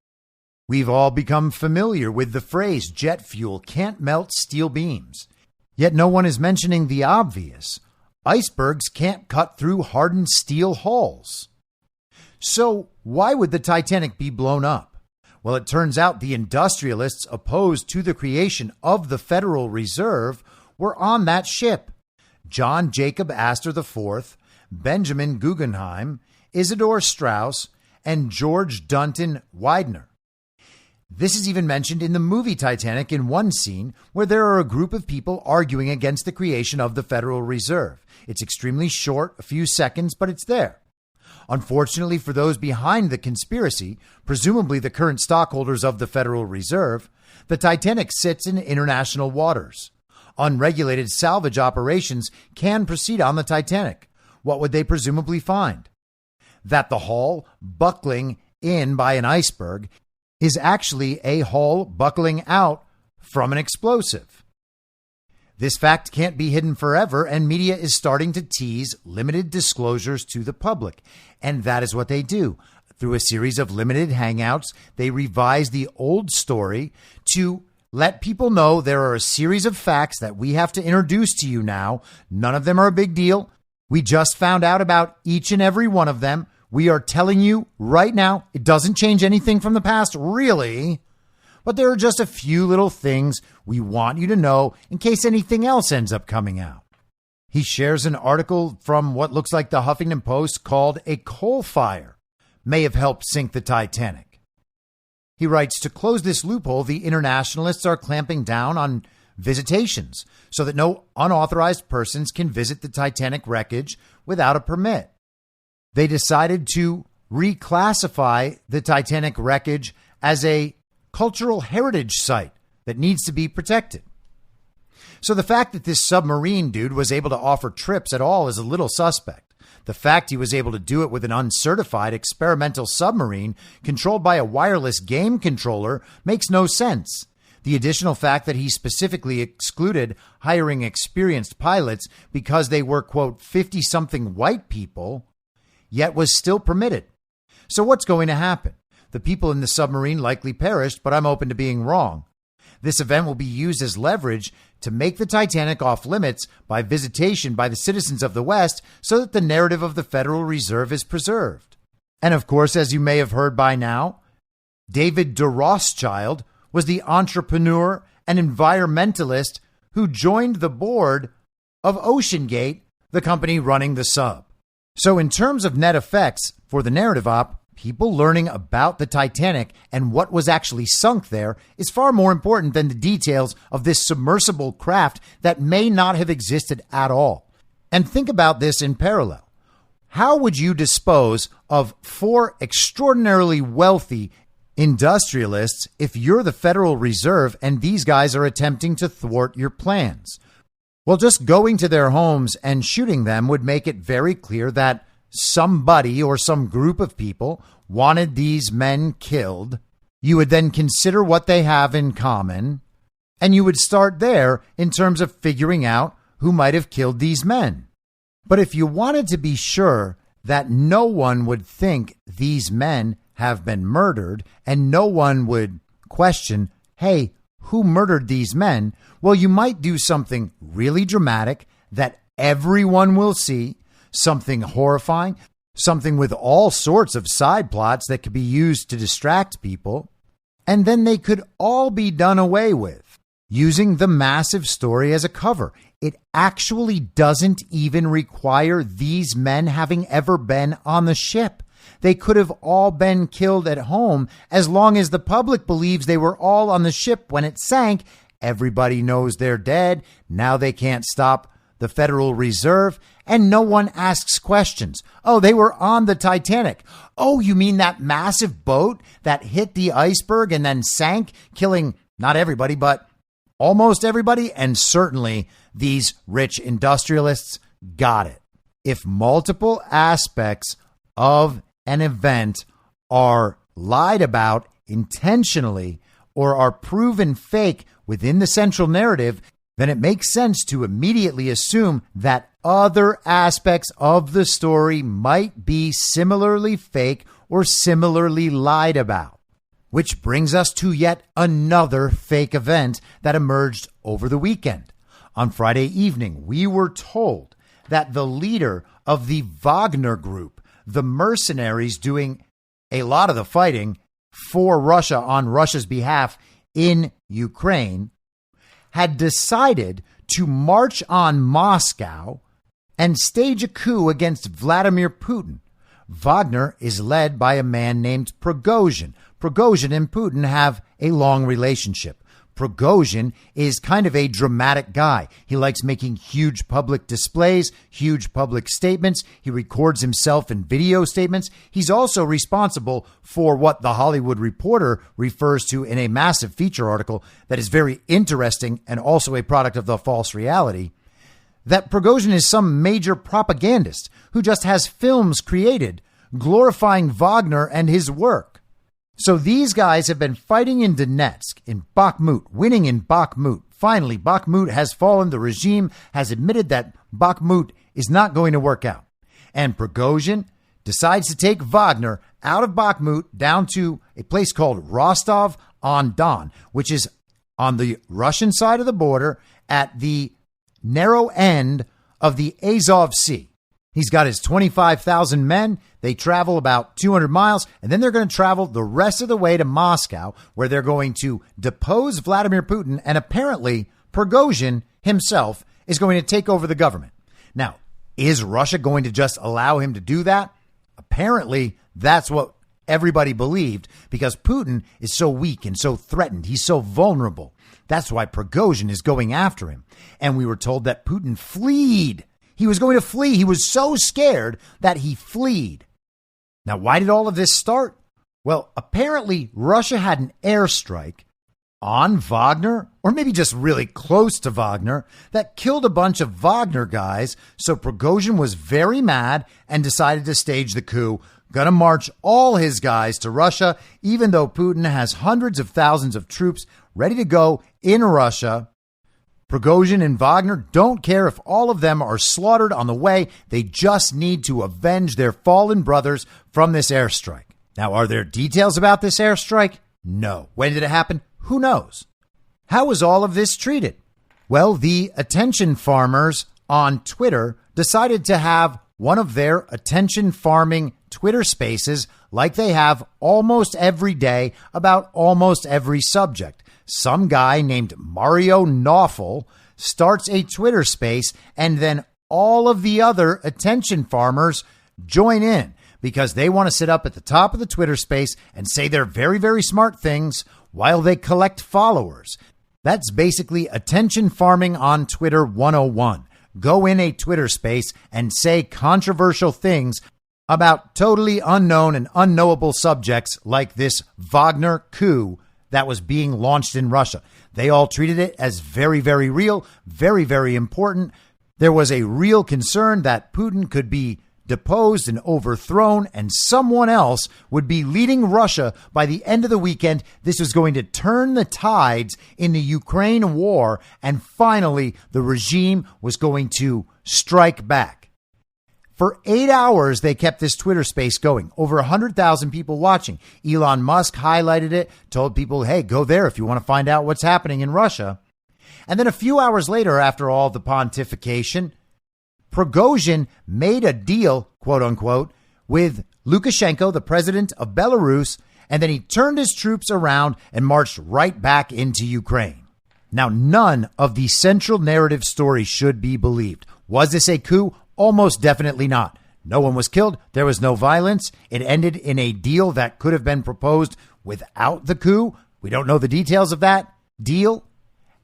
We've all become familiar with the phrase jet fuel can't melt steel beams. Yet no one is mentioning the obvious. Icebergs can't cut through hardened steel hulls. So why would the Titanic be blown up? Well, it turns out the industrialists opposed to the creation of the Federal Reserve were on that ship. John Jacob Astor IV, Benjamin Guggenheim, Isidor Straus, and George Dunton Widener. This is even mentioned in the movie Titanic in one scene where there are a group of people arguing against the creation of the Federal Reserve. It's extremely short, a few seconds, but it's there. Unfortunately for those behind the conspiracy, presumably the current stockholders of the Federal Reserve, the Titanic sits in international waters. Unregulated salvage operations can proceed on the Titanic. What would they presumably find? That the hull buckling in by an iceberg is actually a hull buckling out from an explosive. This fact can't be hidden forever, and media is starting to tease limited disclosures to the public. And that is what they do. Through a series of limited hangouts, they revise the old story to let people know there are a series of facts that we have to introduce to you now. None of them are a big deal. We just found out about each and every one of them. We are telling you right now, it doesn't change anything from the past, really. But there are just a few little things we want you to know in case anything else ends up coming out. He shares an article from what looks like the Huffington Post called "A Coal Fire May Have Helped Sink the Titanic." He writes, to close this loophole, the internationalists are clamping down on visitations so that no unauthorized persons can visit the Titanic wreckage without a permit. They decided to reclassify the Titanic wreckage as a cultural heritage site that needs to be protected. So the fact that this submarine dude was able to offer trips at all is a little suspect. The fact he was able to do it with an uncertified experimental submarine controlled by a wireless game controller makes no sense. The additional fact that he specifically excluded hiring experienced pilots because they were, quote, 50-something white people, yet was still permitted. So what's going to happen? The people in the submarine likely perished, but I'm open to being wrong. This event will be used as leverage to make the Titanic off limits by visitation by the citizens of the West so that the narrative of the Federal Reserve is preserved. And of course, as you may have heard by now, David de Rothschild was the entrepreneur and environmentalist who joined the board of OceanGate, the company running the sub. So in terms of net effects for the narrative op, people learning about the Titanic and what was actually sunk there is far more important than the details of this submersible craft that may not have existed at all. And think about this in parallel. How would you dispose of 4 extraordinarily wealthy industrialists if you're the Federal Reserve and these guys are attempting to thwart your plans? Well, just going to their homes and shooting them would make it very clear that somebody or some group of people wanted these men killed. You would then consider what they have in common, and you would start there in terms of figuring out who might have killed these men. But if you wanted to be sure that no one would think these men have been murdered and no one would question, hey, who murdered these men? Well, you might do something really dramatic that everyone will see, something horrifying, something with all sorts of side plots that could be used to distract people, and then they could all be done away with using the massive story as a cover. It actually doesn't even require these men having ever been on the ship. They could have all been killed at home as long as the public believes they were all on the ship when it sank. Everybody knows they're dead. Now they can't stop the Federal Reserve, and no one asks questions. Oh, they were on the Titanic. Oh, you mean that massive boat that hit the iceberg and then sank, killing not everybody, but almost everybody, and certainly these rich industrialists? Got it. If multiple aspects of an event are lied about intentionally or are proven fake within the central narrative, then it makes sense to immediately assume that other aspects of the story might be similarly fake or similarly lied about. Which brings us to yet another fake event that emerged over the weekend. On Friday evening, we were told that the leader of the Wagner Group, the mercenaries doing a lot of the fighting for Russia on Russia's behalf in Ukraine, had decided to march on Moscow and stage a coup against Vladimir Putin. Wagner is led by a man named Prigozhin. Prigozhin and Putin have a long relationship. Prigozhin is kind of a dramatic guy. He likes making huge public displays, huge public statements. He records himself in video statements. He's also responsible for what The Hollywood Reporter refers to in a massive feature article that is very interesting and also a product of the false reality, that Prigozhin is some major propagandist who just has films created glorifying Wagner and his work. So these guys have been fighting in Donetsk, in Bakhmut, winning in Bakhmut. Finally, Bakhmut has fallen. The regime has admitted that Bakhmut is not going to work out. And Prigozhin decides to take Wagner out of Bakhmut down to a place called Rostov-on-Don, which is on the Russian side of the border at the narrow end of the Azov Sea. He's got his 25,000 men. They travel about 200 miles, and then they're going to travel the rest of the way to Moscow, where they're going to depose Vladimir Putin, and apparently Prigozhin himself is going to take over the government. Now, is Russia going to just allow him to do that? Apparently, that's what everybody believed, because Putin is so weak and so threatened. He's so vulnerable. That's why Prigozhin is going after him. And we were told that Putin fled. He was going to flee. He was so scared that he fled. Now, why did all of this start? Well, apparently Russia had an airstrike on Wagner, or maybe just really close to Wagner, that killed a bunch of Wagner guys. So Prigozhin was very mad and decided to stage the coup, gonna march all his guys to Russia, even though Putin has hundreds of thousands of troops ready to go in Russia. Prigozhin and Wagner don't care if all of them are slaughtered on the way. They just need to avenge their fallen brothers from this airstrike. Now, are there details about this airstrike? No. When did it happen? Who knows? How was all of this treated? Well, the attention farmers on Twitter decided to have one of their attention farming Twitter spaces like they have almost every day about almost every subject. Some guy named Mario Nawful starts a Twitter space, and then all of the other attention farmers join in because they want to sit up at the top of the Twitter space and say their very, very smart things while they collect followers. That's basically attention farming on Twitter 101. Go in a Twitter space and say controversial things about totally unknown and unknowable subjects like this Wagner coup that was being launched in Russia. They all treated it as very, very real, very, very important. There was a real concern that Putin could be deposed and overthrown, and someone else would be leading Russia by the end of the weekend. This was going to turn the tides in the Ukraine war, and finally the regime was going to strike back. For 8 hours, they kept this Twitter space going. Over 100,000 people watching. Elon Musk highlighted it, told people, hey, go there if you want to find out what's happening in Russia. And then a few hours later, after all the pontification, Prigozhin made a deal, quote unquote, with Lukashenko, the president of Belarus, and then he turned his troops around and marched right back into Ukraine. Now, none of the central narrative story should be believed. Was this a coup? Almost definitely not. No one was killed. There was no violence. It ended in a deal that could have been proposed without the coup. We don't know the details of that deal.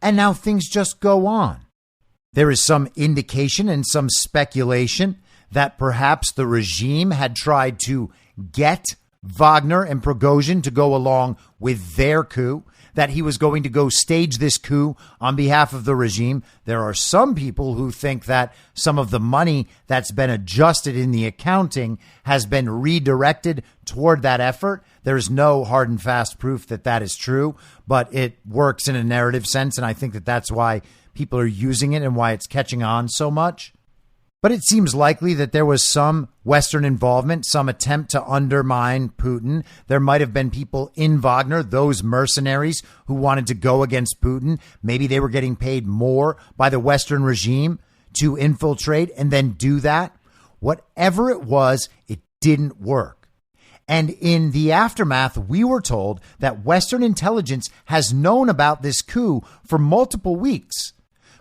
And now things just go on. There is some indication and some speculation that perhaps the regime had tried to get Wagner and Prigozhin to go along with their coup, that he was going to go stage this coup on behalf of the regime. There are some people who think that some of the money that's been adjusted in the accounting has been redirected toward that effort. There's no hard and fast proof that that is true, but it works in a narrative sense, and I think that that's why people are using it and why it's catching on so much. But it seems likely that there was some Western involvement, some attempt to undermine Putin. There might have been people in Wagner, those mercenaries who wanted to go against Putin. Maybe they were getting paid more by the Western regime to infiltrate and then do that. Whatever it was, it didn't work. And in the aftermath, we were told that Western intelligence has known about this coup for multiple weeks.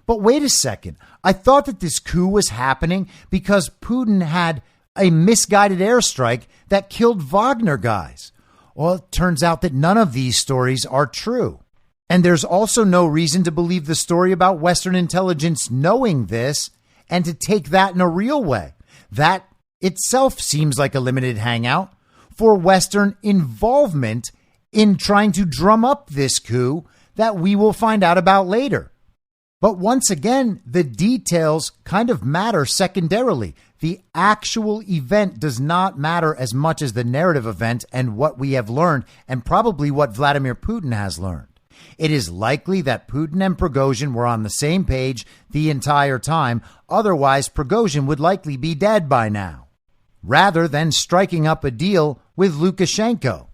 But wait a second. I thought that this coup was happening because Putin had a misguided airstrike that killed Wagner guys. Well, it turns out that none of these stories are true. And there's also no reason to believe the story about Western intelligence knowing this and to take that in a real way. That itself seems like a limited hangout for Western involvement in trying to drum up this coup that we will find out about later. But once again, the details kind of matter secondarily. The actual event does not matter as much as the narrative event and what we have learned, and probably what Vladimir Putin has learned. It is likely that Putin and Prigozhin were on the same page the entire time. Otherwise, Prigozhin would likely be dead by now, rather than striking up a deal with Lukashenko.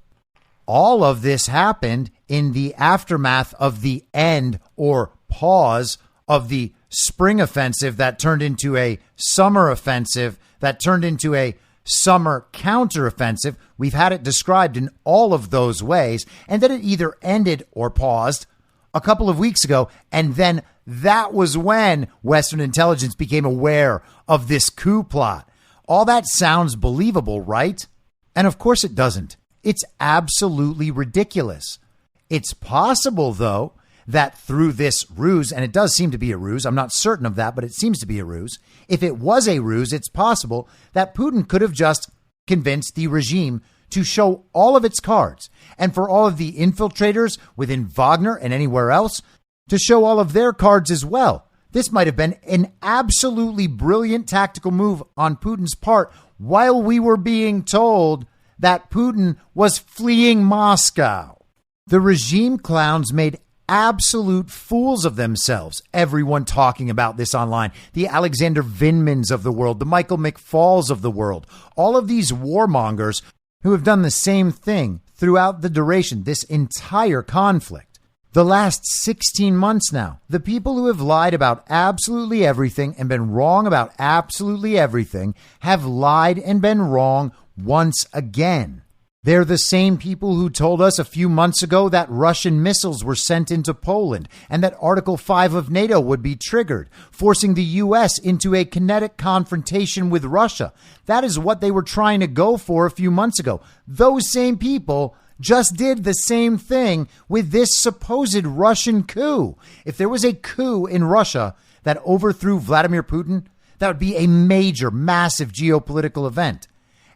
All of this happened in the aftermath of the end or pause of the spring offensive that turned into a summer offensive, that turned into a summer counteroffensive. We've had it described in all of those ways, and then it either ended or paused a couple of weeks ago. And then that was when Western intelligence became aware of this coup plot. All that sounds believable, right? And of course it doesn't. It's absolutely ridiculous. It's possible, though, that through this ruse, and it does seem to be a ruse, I'm not certain of that, but it seems to be a ruse. If it was a ruse, it's possible that Putin could have just convinced the regime to show all of its cards, and for all of the infiltrators within Wagner and anywhere else to show all of their cards as well. This might have been an absolutely brilliant tactical move on Putin's part while we were being told that Putin was fleeing Moscow. The regime clowns made absolute fools of themselves. Everyone talking about this online. The Alexander Vindmans of the world, the Michael McFalls of the world, all of these warmongers who have done the same thing throughout the duration, this entire conflict. The last 16 months now, the people who have lied about absolutely everything and been wrong about absolutely everything have lied and been wrong once again. They're the same people who told us a few months ago that Russian missiles were sent into Poland and that Article 5 of NATO would be triggered, forcing the U.S. into a kinetic confrontation with Russia. That is what they were trying to go for a few months ago. Those same people just did the same thing with this supposed Russian coup. If there was a coup in Russia that overthrew Vladimir Putin, that would be a major, massive geopolitical event.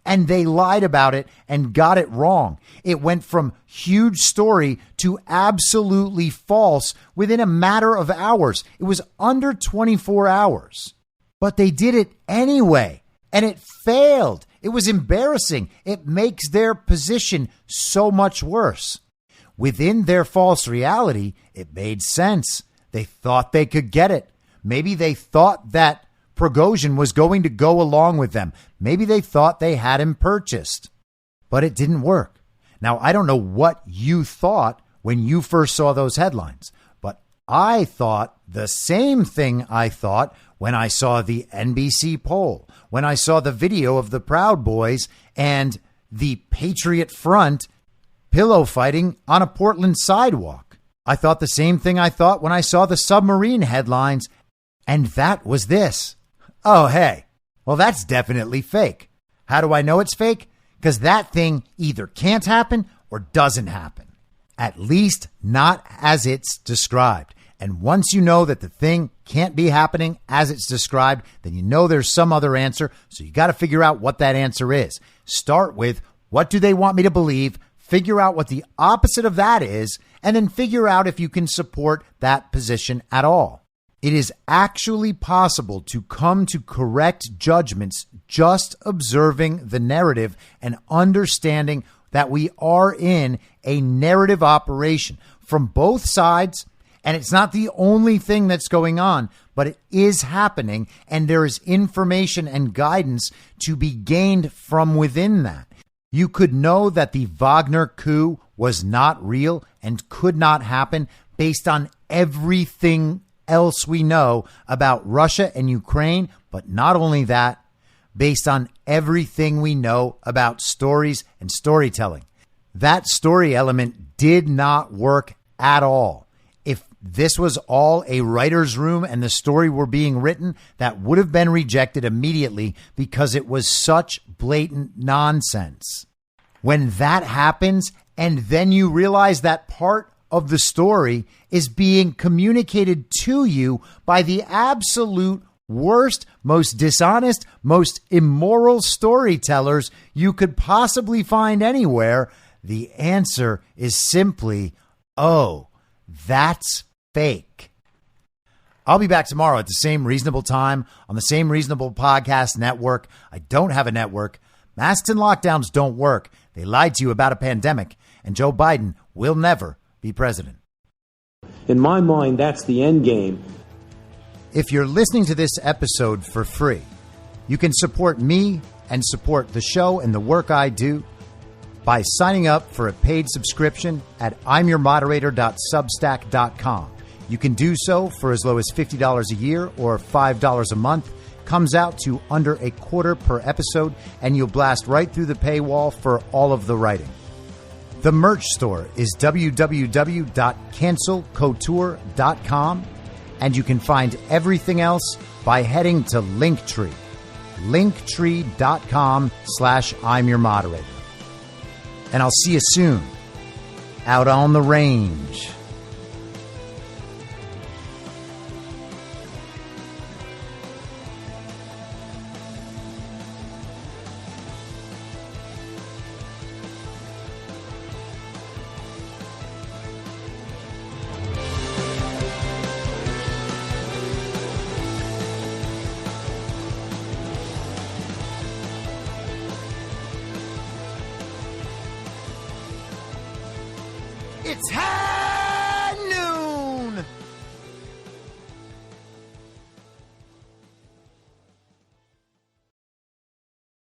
And they lied about it and got it wrong. It went from huge story to absolutely false within a matter of hours. It was under 24 hours. But they did it anyway, and it failed. It was embarrassing. It makes their position so much worse. Within their false reality, it made sense. They thought they could get it. Maybe they thought that Prigozhin was going to go along with them. Maybe they thought they had him purchased, but it didn't work. Now, I don't know what you thought when you first saw those headlines, but I thought the same thing I thought when I saw the NBC poll, when I saw the video of the Proud Boys and the Patriot Front pillow fighting on a Portland sidewalk. I thought the same thing I thought when I saw the submarine headlines, and that was this. Oh, hey, well, that's definitely fake. How do I know it's fake? Because that thing either can't happen or doesn't happen. At least not as it's described. And once you know that the thing can't be happening as it's described, then you know there's some other answer. So you got to figure out what that answer is. Start with, what do they want me to believe? Figure out what the opposite of that is, and then figure out if you can support that position at all. It is actually possible to come to correct judgments just observing the narrative and understanding that we are in a narrative operation from both sides. And it's not the only thing that's going on, but it is happening. And there is information and guidance to be gained from within that. You could know that the Wagner coup was not real and could not happen based on everything else we know about Russia and Ukraine, but not only that, based on everything we know about stories and storytelling. That story element did not work at all. If this was all a writer's room and the story were being written, that would have been rejected immediately because it was such blatant nonsense. When that happens, and then you realize that part of the story is being communicated to you by the absolute worst, most dishonest, most immoral storytellers you could possibly find anywhere, the answer is simply, oh, that's fake. I'll be back tomorrow at the same reasonable time on the same reasonable podcast network. I don't have a network. Masks and lockdowns don't work. They lied to you about a pandemic, and Joe Biden will never be president. In my mind, that's the end game. If you're listening to this episode for free, you can support me and support the show and the work I do by signing up for a paid subscription at imyourmoderator.substack.com. You can do so for as low as $50 a year or $5 a month. Comes out to under $0.25 per episode, and you'll blast right through the paywall for all of the writing. The merch store is www.cancelcouture.com, and you can find everything else by heading to Linktree, linktree.com/I'mYourModerator. And I'll see you soon out on the range. It's happening!